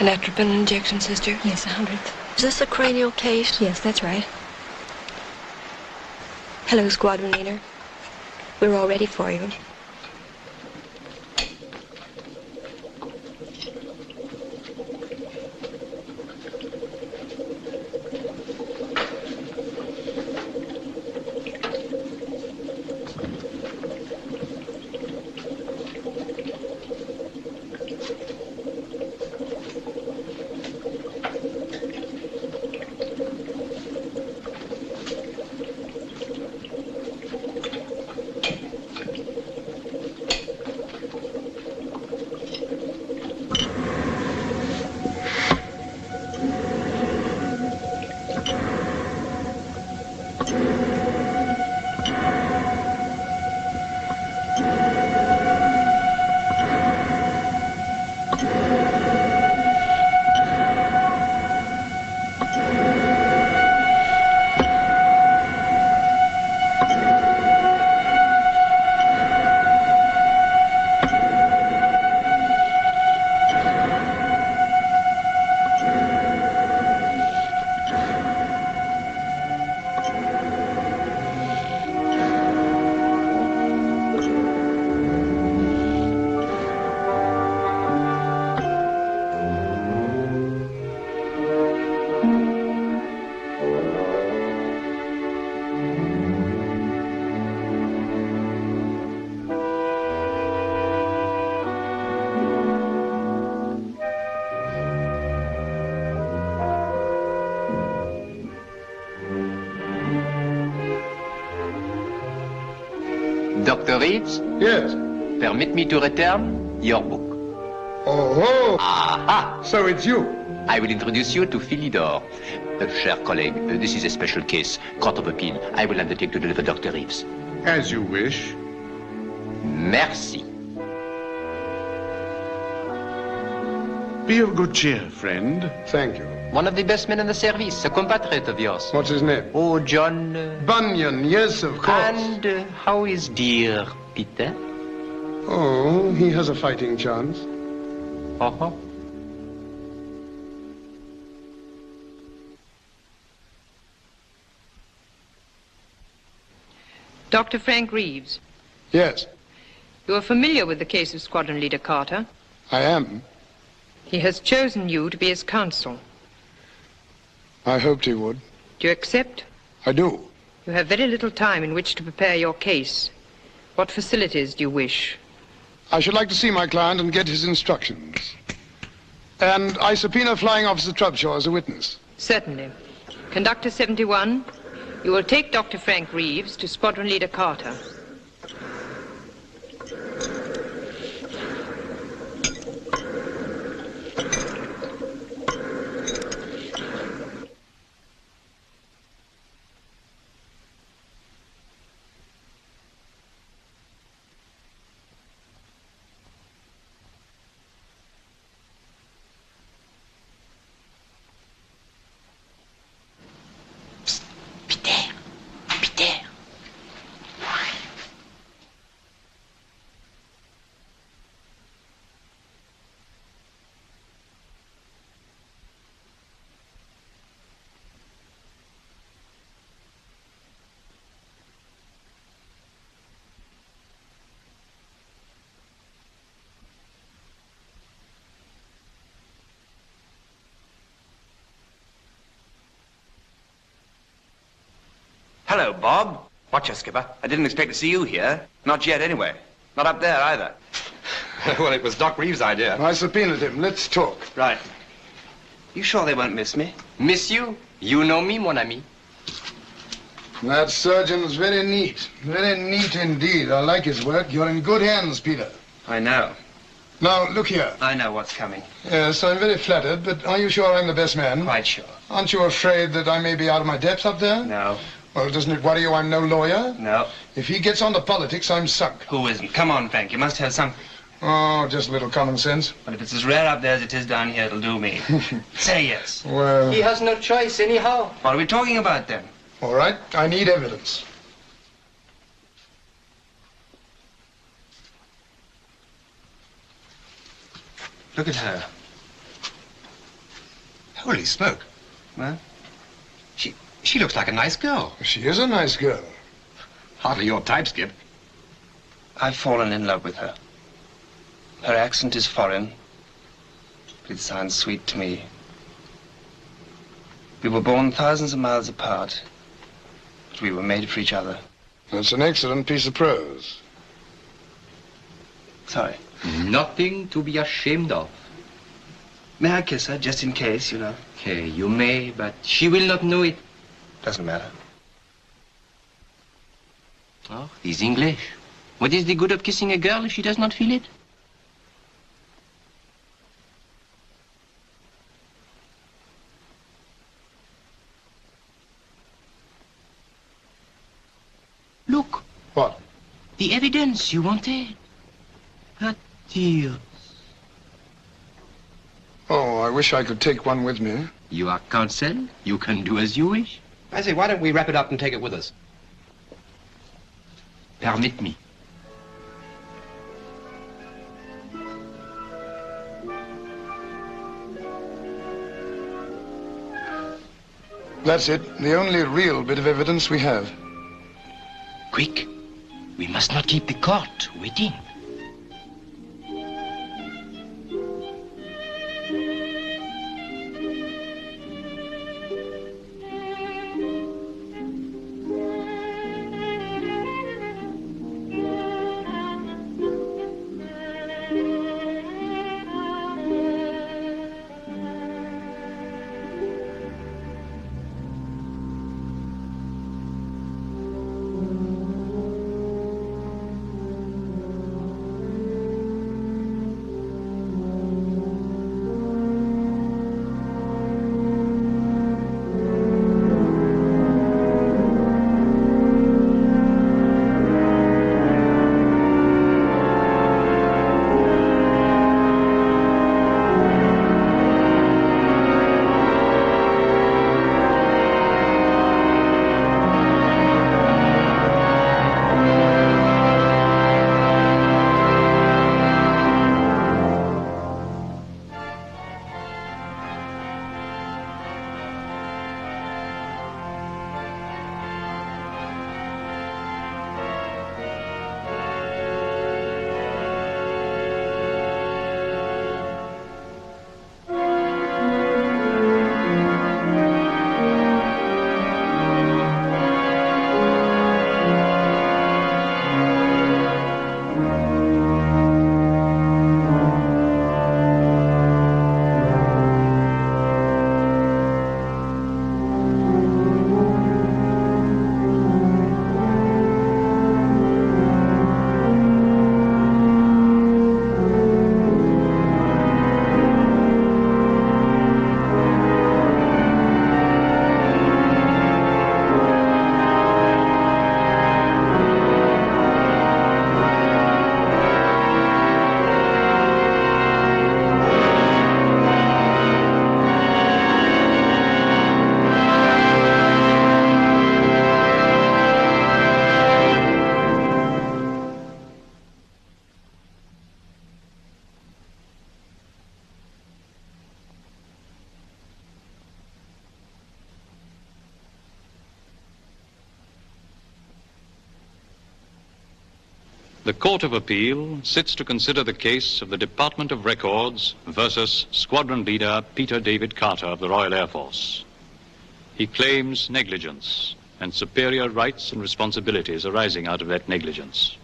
An atropine injection, sister? Yes, 100th. Is this a cranial case? Yes, that's right. Hello, squadron leader. We're all ready for you. Dr. Reeves? Yes? Permit me to return your book. Oh, Aha! So it's you. I will introduce you to Philidor. Cher colleague, this is a special case, court of appeal. I will undertake to deliver Dr. Reeves. As you wish. Merci. Be of good cheer, friend. Thank you. One of the best men in the service, a compatriot of yours. What's his name? Oh, John... Bunyan, yes, of course. And how is dear Peter? Oh, he has a fighting chance. Uh-huh. Dr. Frank Reeves. Yes, You are familiar with the case of Squadron Leader Carter. I am. He has chosen you to be his counsel. I hoped he would. Do you accept? I do. You have very little time in which to prepare your case. What facilities do you wish? I should like to see my client and get his instructions. And I subpoena Flying Officer Trubshaw as a witness. Certainly. Conductor 71, you will take Dr. Frank Reeves to Squadron Leader Carter. Hello, Bob. Watcha, Skipper. I didn't expect to see you here. Not yet, anyway. Not up there, either. Well, it was Doc Reeves' idea. I subpoenaed him. Let's talk. Right. You sure they won't miss me? Miss you? You know me, mon ami. That surgeon's very neat. Very neat indeed. I like his work. You're in good hands, Peter. I know. Now, look here. I know what's coming. Yes, I'm very flattered, but are you sure I'm the best man? Quite sure. Aren't you afraid that I may be out of my depth up there? No. Well, doesn't it worry you I'm no lawyer? No. If he gets on to politics, I'm sunk. Who isn't? Come on, Frank. You must have something. Oh, just a little common sense. But if it's as rare up there as it is down here, it'll do me. Say yes. Well... He has no choice anyhow. What are we talking about, then? All right, I need evidence. Look at her. Holy smoke. Well? She looks like a nice girl. She is a nice girl. Hardly your type, Skip. I've fallen in love with her. Her accent is foreign, but it sounds sweet to me. We were born thousands of miles apart, but we were made for each other. That's an excellent piece of prose. Sorry. Nothing to be ashamed of. May I kiss her, just in case, you know? Okay, you may, but she will not know it. Doesn't matter. Oh, he's English. What is the good of kissing a girl if she does not feel it? Look. What? The evidence you wanted. Her tears. Oh, I wish I could take one with me. You are counsel. You can do as you wish. I say, why don't we wrap it up and take it with us? Permit me. That's it. The only real bit of evidence we have. Quick. We must not keep the court waiting. The Court of Appeal sits to consider the case of the Department of Records versus Squadron Leader Peter David Carter of the Royal Air Force. He claims negligence and superior rights and responsibilities arising out of that negligence.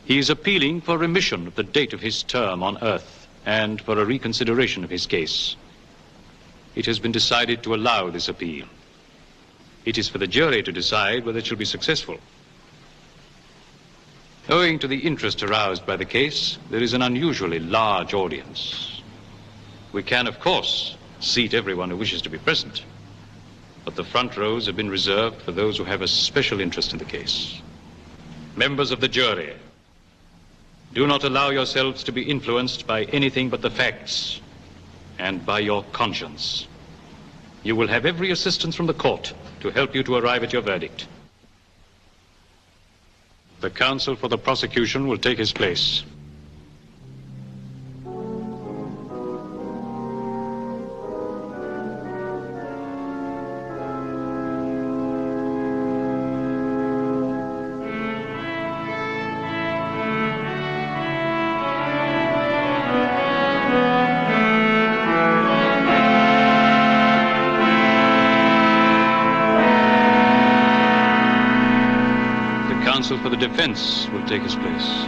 He is appealing for remission of the date of his term on Earth and for a reconsideration of his case. It has been decided to allow this appeal. It is for the jury to decide whether it shall be successful. Owing to the interest aroused by the case, there is an unusually large audience. We can, of course, seat everyone who wishes to be present, but the front rows have been reserved for those who have a special interest in the case. Members of the jury, do not allow yourselves to be influenced by anything but the facts and by your conscience. You will have every assistance from the court to help you to arrive at your verdict. The counsel for the prosecution will take his place. for the defense will take his place.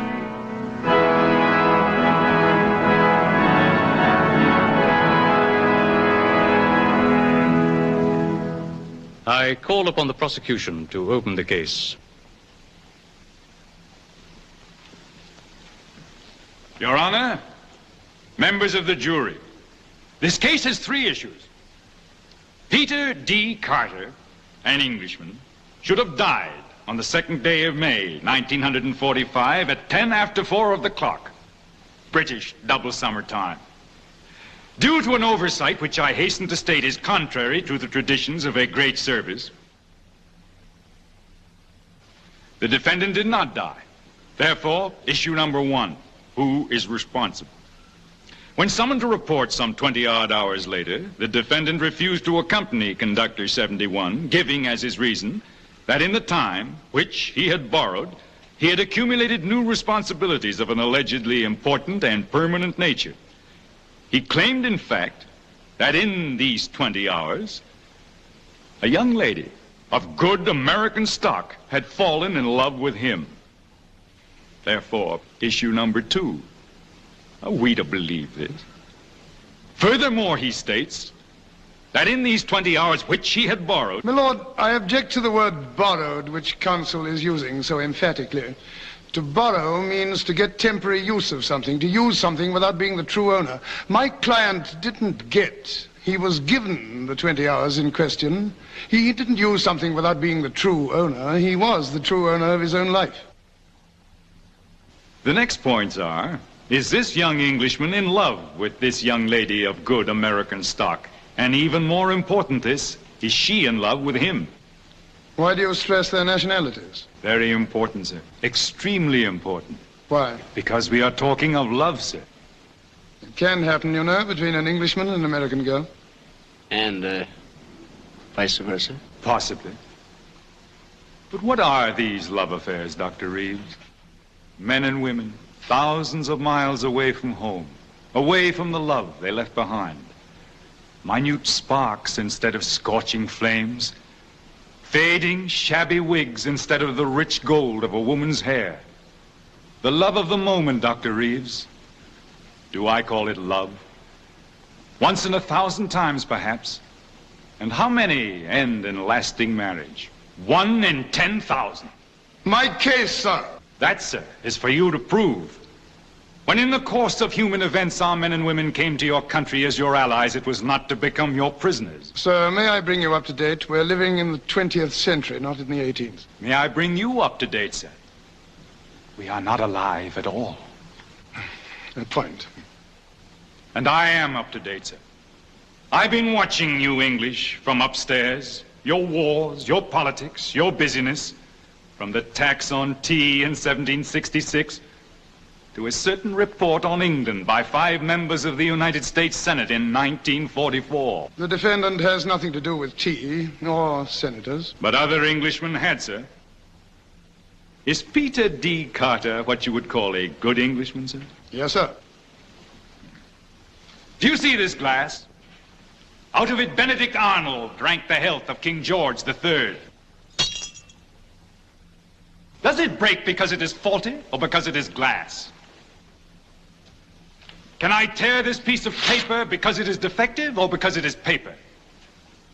I call upon the prosecution to open the case. Your Honor, members of the jury, this case has three issues. Peter D. Carter, an Englishman, should have died on the 2nd day of May, 1945 at 10 after 4 of the clock, British double summer time. Due to an oversight which I hasten to state is contrary to the traditions of a great service, the defendant did not die. Therefore, issue number 1, who is responsible? When summoned to report some 20-odd hours later, the defendant refused to accompany Conductor 71, giving as his reason that in the time which he had borrowed, he had accumulated new responsibilities of an allegedly important and permanent nature. He claimed, in fact, that in these 20 hours, a young lady of good American stock had fallen in love with him. Therefore, issue number 2. Are we to believe this? Furthermore, he states that in these 20 hours which he had borrowed... My lord, I object to the word borrowed, which counsel is using so emphatically. To borrow means to get temporary use of something, to use something without being the true owner. My client didn't get. He was given the 20 hours in question. He didn't use something without being the true owner. He was the true owner of his own life. The next points are, is this young Englishman in love with this young lady of good American stock? And even more important is she in love with him? Why do you stress their nationalities? Very important, sir. Extremely important. Why? Because we are talking of love, sir. It can happen, you know, between an Englishman and an American girl. And, vice versa? Possibly. But what are these love affairs, Dr. Reeves? Men and women, thousands of miles away from home, away from the love they left behind. Minute sparks instead of scorching flames. Fading, shabby wigs instead of the rich gold of a woman's hair. The love of the moment, Dr. Reeves. Do I call it love? Once in 1,000 times, perhaps. And how many end in lasting marriage? 1 in 10,000. My case, sir. That, sir, is for you to prove. When in the course of human events our men and women came to your country as your allies, it was not to become your prisoners. Sir, may I bring you up to date? We're living in the 20th century, not in the 18th. May I bring you up to date, sir? We are not alive at all. Good point. And I am up to date, sir. I've been watching you English from upstairs, your wars, your politics, your busyness, from the tax on tea in 1766 to a certain report on England by 5 members of the United States Senate in 1944. The defendant has nothing to do with tea, nor senators. But other Englishmen had, sir. Is Peter D. Carter what you would call a good Englishman, sir? Yes, sir. Do you see this glass? Out of it, Benedict Arnold drank the health of King George III. Does it break because it is faulty or because it is glass? Can I tear this piece of paper because it is defective or because it is paper?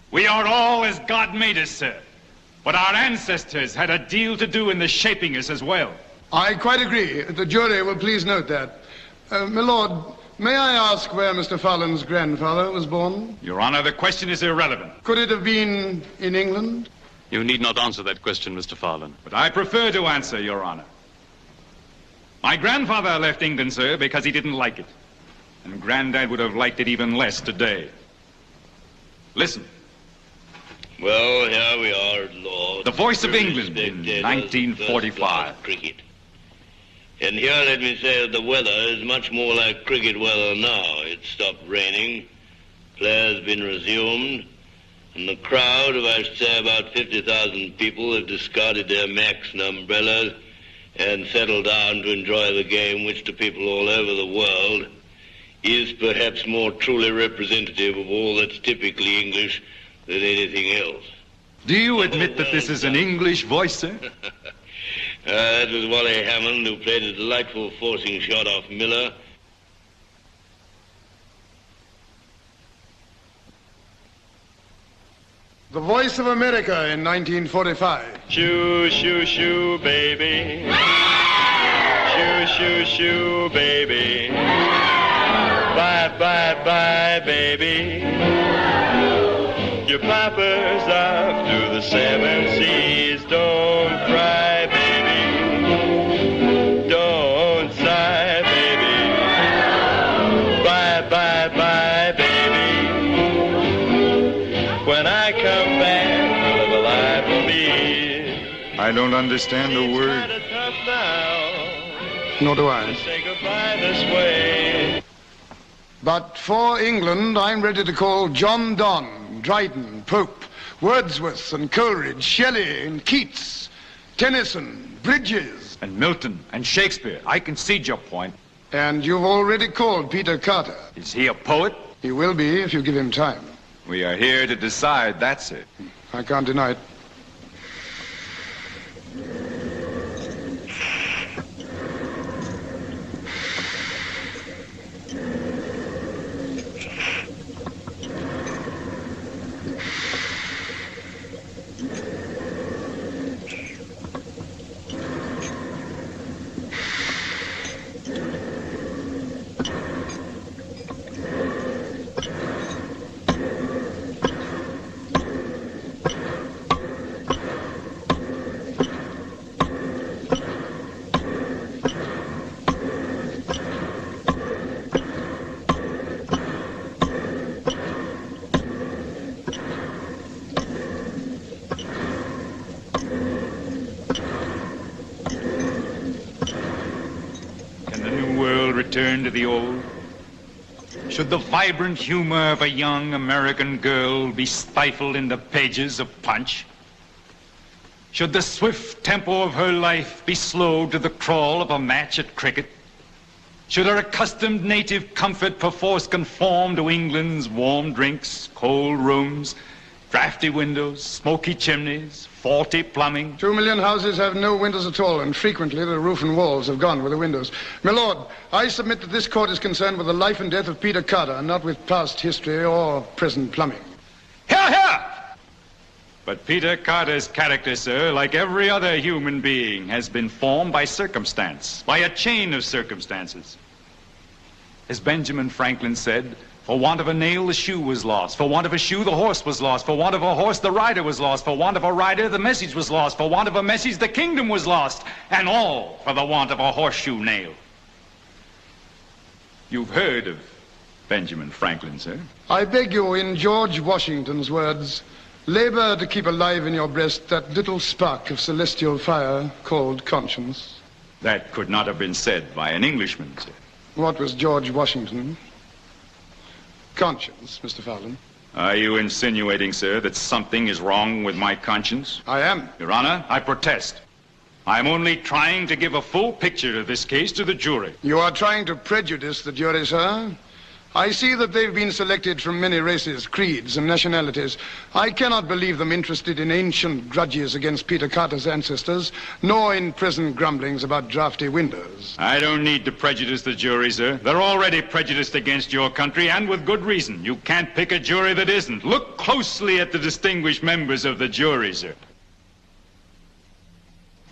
We are all as God made us, sir. But our ancestors had a deal to do in the shaping us as well. I quite agree. The jury will please note that. My lord, may I ask where Mr. Fallon's grandfather was born? Your Honor, the question is irrelevant. Could it have been in England? You need not answer that question, Mr. Fallon. But I prefer to answer, Your Honor. My grandfather left England, sir, because he didn't like it. And Granddad would have liked it even less today. Listen. Well, here we are, Lord. The Voice of England in 1945. Cricket. And here let me say that the weather is much more like cricket weather now. It stopped raining, players been resumed, and the crowd of, I should say, about 50,000 people have discarded their Macs and umbrellas and settled down to enjoy the game, which to people all over the world is perhaps more truly representative of all that's typically English than anything else. Do you admit that this is an English voice, sir? That was Wally Hammond, who played a delightful forcing shot off Miller. The Voice of America in 1945. Shoo, shoo, shoo, baby. Shoo, shoo, shoo, baby. Bye, bye, bye, baby. Your papa's off to the 7 seas. Don't cry, baby. Don't sigh, baby. Bye, bye, bye, baby. When I come back, all alive will be. I don't understand a word. Nor do I. Say goodbye this way. But for England, I'm ready to call John Donne, Dryden, Pope, Wordsworth and Coleridge, Shelley and Keats, Tennyson, Bridges. And Milton and Shakespeare. I concede your point. And you've already called Peter Carter. Is he a poet? He will be if you give him time. We are here to decide, that's it. I can't deny it. Return to the old? Should the vibrant humor of a young American girl be stifled in the pages of Punch? Should the swift tempo of her life be slowed to the crawl of a match at cricket? Should her accustomed native comfort perforce conform to England's warm drinks, cold rooms, drafty windows, smoky chimneys, faulty plumbing? 2 million houses have no windows at all, and frequently the roof and walls have gone with the windows. My lord, I submit that this court is concerned with the life and death of Peter Carter, not with past history or present plumbing. Hear, hear! But Peter Carter's character, sir, like every other human being, has been formed by circumstance, by a chain of circumstances. As Benjamin Franklin said, for want of a nail, the shoe was lost. For want of a shoe, the horse was lost. For want of a horse, the rider was lost. For want of a rider, the message was lost. For want of a message, the kingdom was lost. And all for the want of a horseshoe nail. You've heard of Benjamin Franklin, sir? I beg you, in George Washington's words, labor to keep alive in your breast that little spark of celestial fire called conscience. That could not have been said by an Englishman, sir. What was George Washington? Conscience, Mr. Fowlin. Are you insinuating, sir, that something is wrong with my conscience? I am. Your Honor, I protest. I'm only trying to give a full picture of this case to the jury. You are trying to prejudice the jury, sir. I see that they've been selected from many races, creeds, and nationalities. I cannot believe them interested in ancient grudges against Peter Carter's ancestors, nor in present grumblings about drafty windows. I don't need to prejudice the jury, sir. They're already prejudiced against your country, and with good reason. You can't pick a jury that isn't. Look closely at the distinguished members of the jury, sir.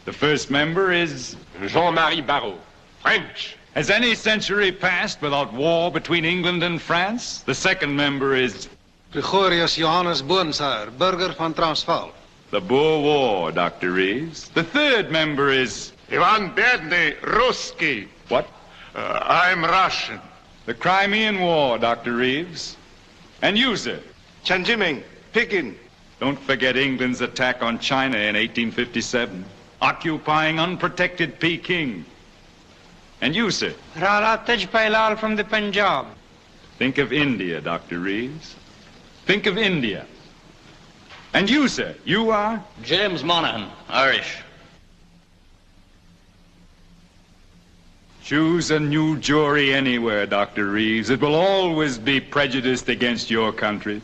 The first member is Jean-Marie Barrault, French. Has any century passed without war between England and France? The second member is Gregorius Johannes Boonshuyer, burger van Transvaal. The Boer War, Dr. Reeves. The third member is Ivan Berdny, Ruski. What? I'm Russian. The Crimean War, Dr. Reeves. And you, sir? Chen Jiming, Peking. Don't forget England's attack on China in 1857, occupying unprotected Peking. And you, sir? Rara Tejpailal from the Punjab. Think of India, Dr. Reeves. Think of India. And you, sir? You are? James Monaghan, Irish. Choose a new jury anywhere, Dr. Reeves. It will always be prejudiced against your country.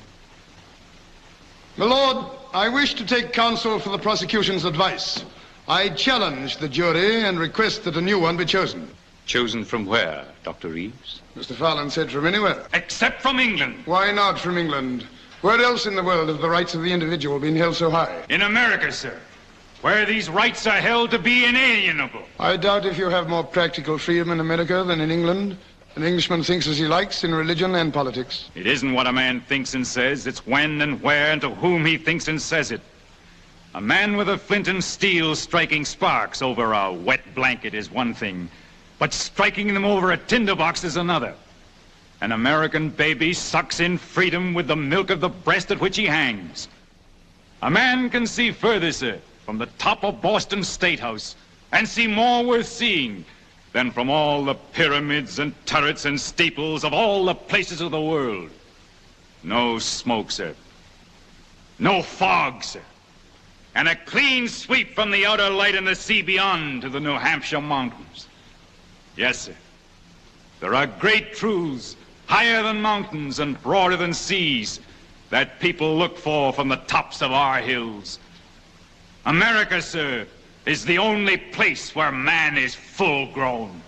My lord, I wish to take counsel for the prosecution's advice. I challenge the jury and request that a new one be chosen. Chosen from where, Dr. Reeves? Mr. Fallon said from anywhere. Except from England. Why not from England? Where else in the world have the rights of the individual been held so high? In America, sir, where these rights are held to be inalienable. I doubt if you have more practical freedom in America than in England. An Englishman thinks as he likes in religion and politics. It isn't what a man thinks and says, it's when and where and to whom he thinks and says it. A man with a flint and steel striking sparks over a wet blanket is one thing, but striking them over a tinderbox is another. An American baby sucks in freedom with the milk of the breast at which he hangs. A man can see further, sir, from the top of Boston State House, and see more worth seeing than from all the pyramids and turrets and steeples of all the places of the world. No smoke, sir. No fog, sir. And a clean sweep from the outer light and the sea beyond to the New Hampshire mountains. Yes, sir. There are great truths, higher than mountains and broader than seas, that people look for from the tops of our hills. America, sir, is the only place where man is full grown.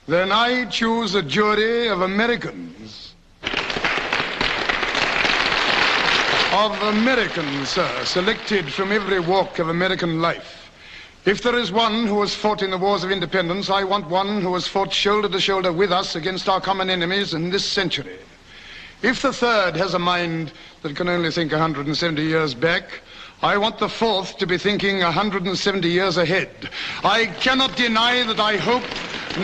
Then I choose a jury of Americans. Of Americans, sir, selected from every walk of American life. If there is one who has fought in the wars of independence, I want one who has fought shoulder to shoulder with us against our common enemies in this century. If the third has a mind that can only think 170 years back, I want the fourth to be thinking 170 years ahead. I cannot deny that I hope,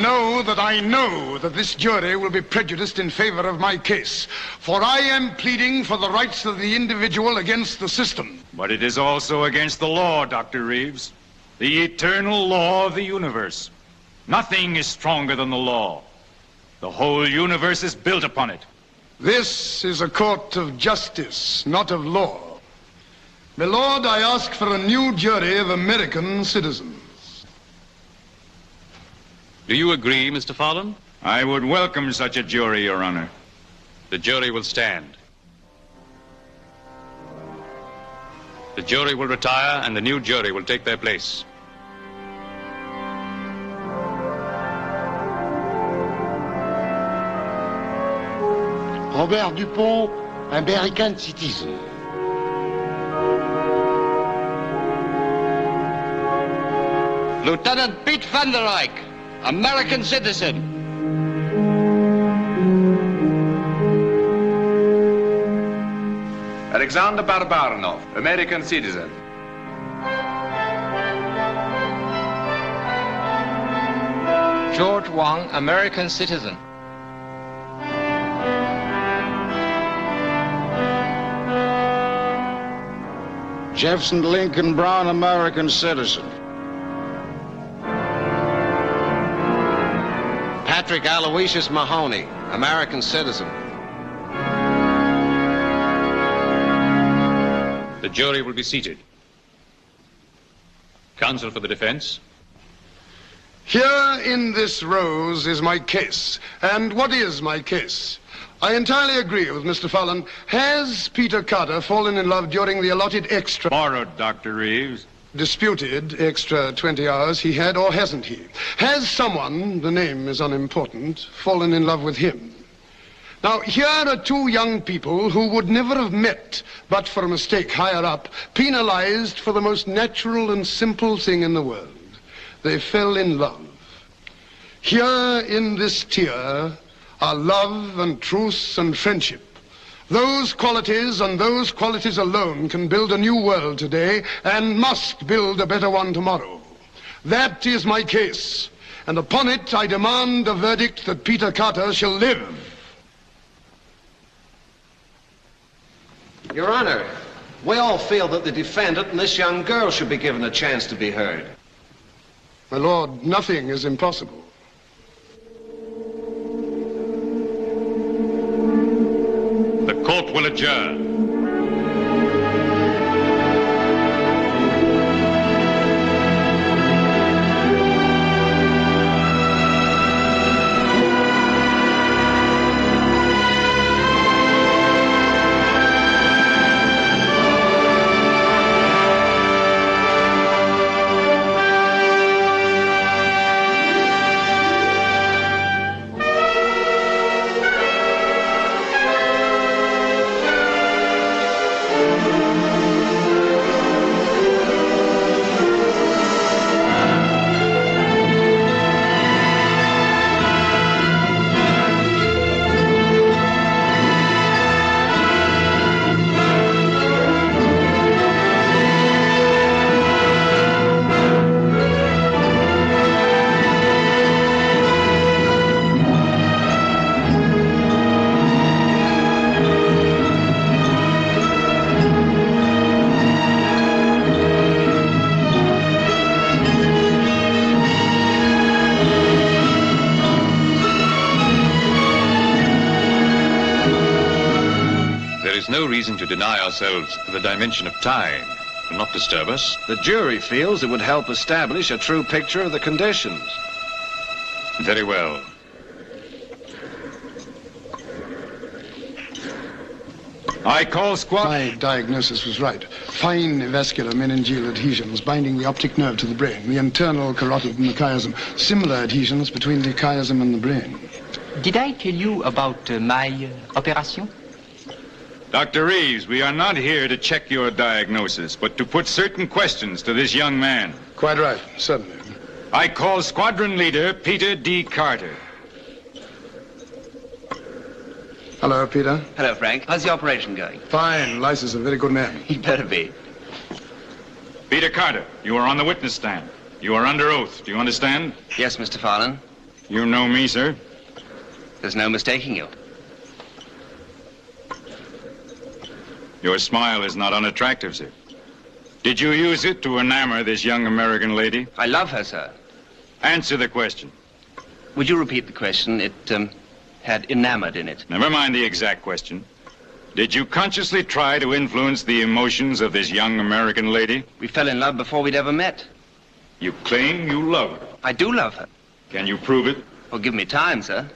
no, that I know that this jury will be prejudiced in favor of my case. For I am pleading for the rights of the individual against the system. But it is also against the law, Dr. Reeves. The eternal law of the universe. Nothing is stronger than the law. The whole universe is built upon it. This is a court of justice, not of law. My lord, I ask for a new jury of American citizens. Do you agree, Mr. Fallon? I would welcome such a jury, Your Honor. The jury will stand. The jury will retire, and the new jury will take their place. Robert Dupont, American citizen. Lieutenant Piet van der Eyck, American citizen. Alexander Barbarinov, American citizen. George Wang, American citizen. Jefferson Lincoln Brown, American citizen. Patrick Aloysius Mahoney, American citizen. The jury will be seated. Counsel for the defense. Here in this rose is my case. And what is my case? I entirely agree with Mr. Fallon. Has Peter Carter fallen in love during the allotted extra... Borrowed, Dr. Reeves. Disputed extra 20 hours he had, or hasn't he? Has someone, the name is unimportant, fallen in love with him? Now, here are two young people who would never have met but for a mistake higher up, penalized for the most natural and simple thing in the world. They fell in love. Here in this tier are love and truth and friendship. Those qualities and those qualities alone can build a new world today and must build a better one tomorrow. That is my case, and upon it I demand a verdict that Peter Carter shall live. Your Honor, we all feel that the defendant and this young girl should be given a chance to be heard. My lord, nothing is impossible. The court will adjourn. reason to deny ourselves the dimension of time. It will not disturb us. The jury feels it would help establish a true picture of the conditions. Very well. I call squad. My diagnosis was right. Fine vascular meningeal adhesions binding the optic nerve to the brain, the internal carotid and the chiasm. Similar adhesions between the chiasm and the brain. Did I tell you about my operation? Dr. Reeves, we are not here to check your diagnosis, but to put certain questions to this young man. Quite right, certainly. I call squadron leader Peter D. Carter. Hello, Peter. Hello, Frank. How's the operation going? Fine. Lice is a very good man. He better be. Peter Carter, you are on the witness stand. You are under oath. Do you understand? Yes, Mr. Farland. You know me, sir? There's no mistaking you. Your smile is not unattractive, sir. Did you use it to enamor this young American lady? I love her, sir. Answer the question. Would you repeat the question? It, had enamored in it. Never mind the exact question. Did you consciously try to influence the emotions of this young American lady? We fell in love before we'd ever met. You claim you love her. I do love her. Can you prove it? Well, give me time, sir.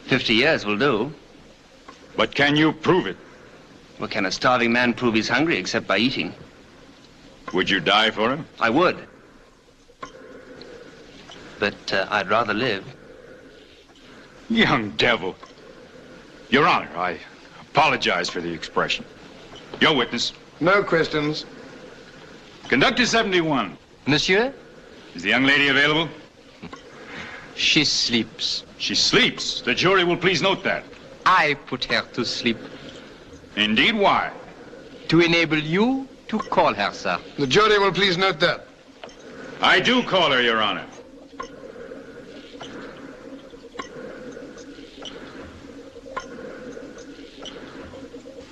50 years will do. But can you prove it? Well, can a starving man prove he's hungry except by eating? Would you die for her? I would. But I'd rather live. Young devil. Your Honor, I apologize for the expression. Your witness. No questions. Conductor 71. Monsieur? Is the young lady available? She sleeps. She sleeps. The jury will please note that. I put her to sleep. Indeed, why? To enable you to call her, sir. The jury will please note that. I do call her, Your Honor.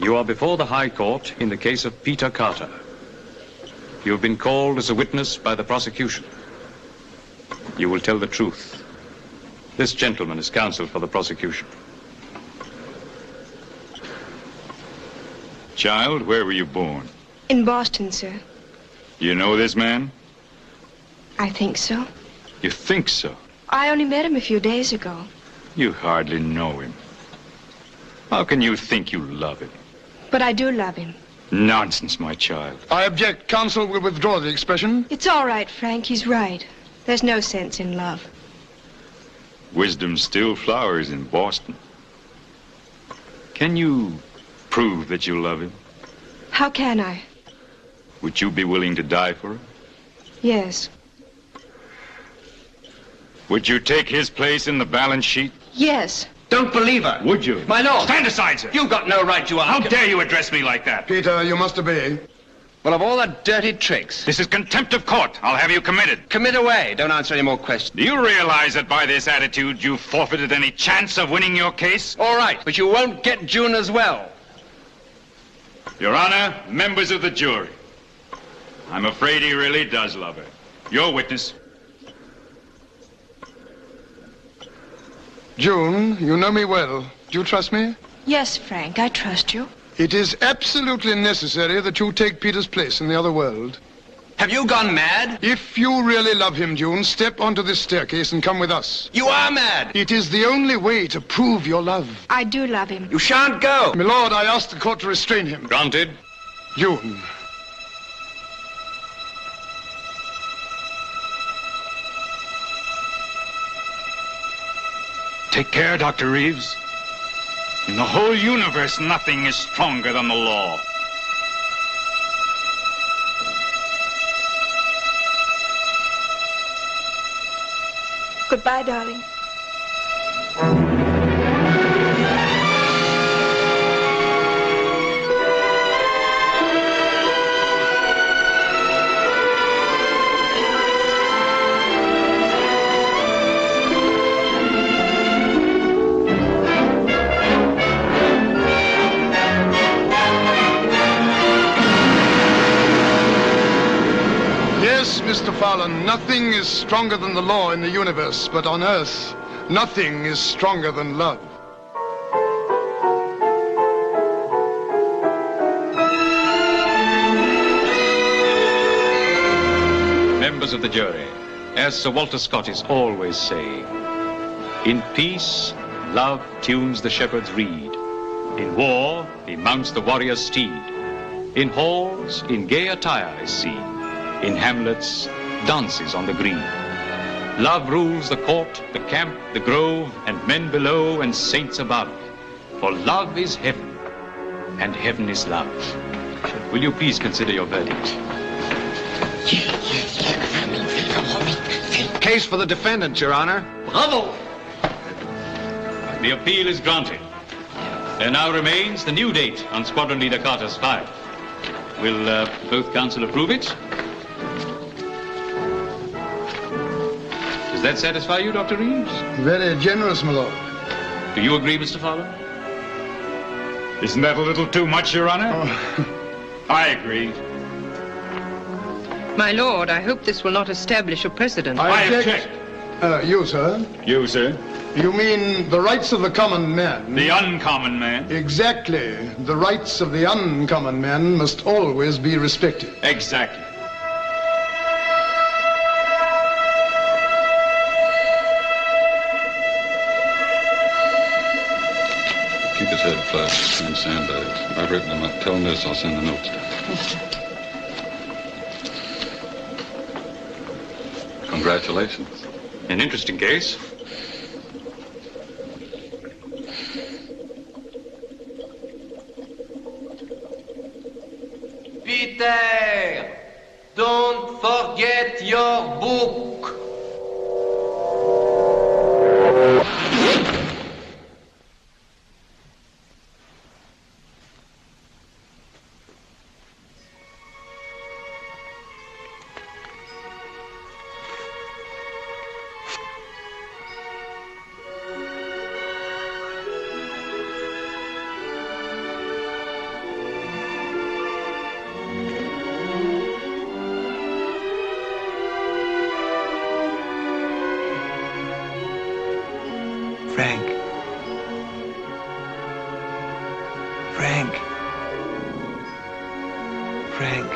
You are before the High Court in the case of Peter Carter. You have been called as a witness by the prosecution. You will tell the truth. This gentleman is counsel for the prosecution. Child, where were you born? In Boston, sir. You know this man? I think so. You think so? I only met him a few days ago. You hardly know him. How can you think you love him? But I do love him. Nonsense, my child. I object. Counsel will withdraw the expression. It's all right, Frank. He's right. There's no sense in love. Wisdom still flowers in Boston. Can you prove that you love him? How can I? Would you be willing to die for him? Yes. Would you take his place in the balance sheet? Yes. Don't believe her. Would you? My lord. Stand aside, sir. You've got no right to ask. How dare you address me like that? Peter, you must obey. Well, of all the dirty tricks. This is contempt of court. I'll have you committed. Commit away. Don't answer any more questions. Do you realize that by this attitude you've forfeited any chance of winning your case? All right, but you won't get June as well. Your Honor, members of the jury, I'm afraid he really does love her. Your witness. June, you know me well. Do you trust me? Yes, Frank, I trust you. It is absolutely necessary that you take Peter's place in the other world. Have you gone mad? If you really love him, June, step onto this staircase and come with us. You are mad. It is the only way to prove your love. I do love him. You shan't go. My lord, I ask the court to restrain him. Granted. June. Take care, Dr. Reeves. In the whole universe, nothing is stronger than the law. Goodbye, darling. Yes, Mr. Farland, nothing is stronger than the law in the universe, but on Earth, nothing is stronger than love. members of the jury, as Sir Walter Scott is always saying, in peace, love tunes the shepherd's reed. In war, he mounts the warrior's steed. In halls, in gay attire is seen. In hamlets, dances on the green. Love rules the court, the camp, the grove, and men below and saints above. For love is heaven, and heaven is love. Will you please consider your verdict? Case for the defendant, Your Honor. Bravo! The appeal is granted. There now remains the new date on Squadron Leader Carter's file. Will both counsel approve it? Does that satisfy you, Dr. Reeves? Very generous, my lord. Do you agree, Mr. Fowler? Isn't that a little too much, Your Honor? Oh. I agree. My lord, I hope this will not establish a precedent. I object. You, sir? You, sir? You mean the rights of the common man? The uncommon man? Exactly. The rights of the uncommon man must always be respected. Exactly. Keep his head flat and sandbags. I've written him up. Tell him this, I'll send the notes down. Congratulations. An interesting case. Peter, don't forget your book. Frank.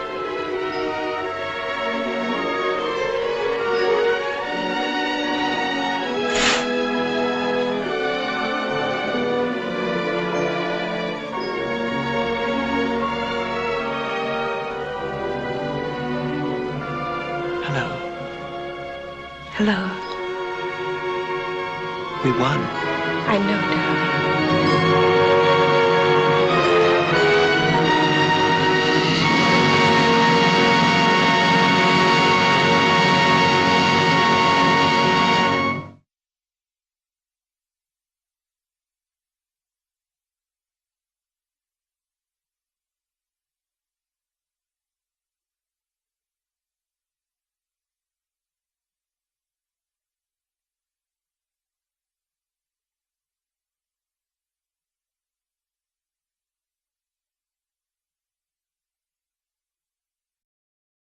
Hello. Hello. We won. I know, darling.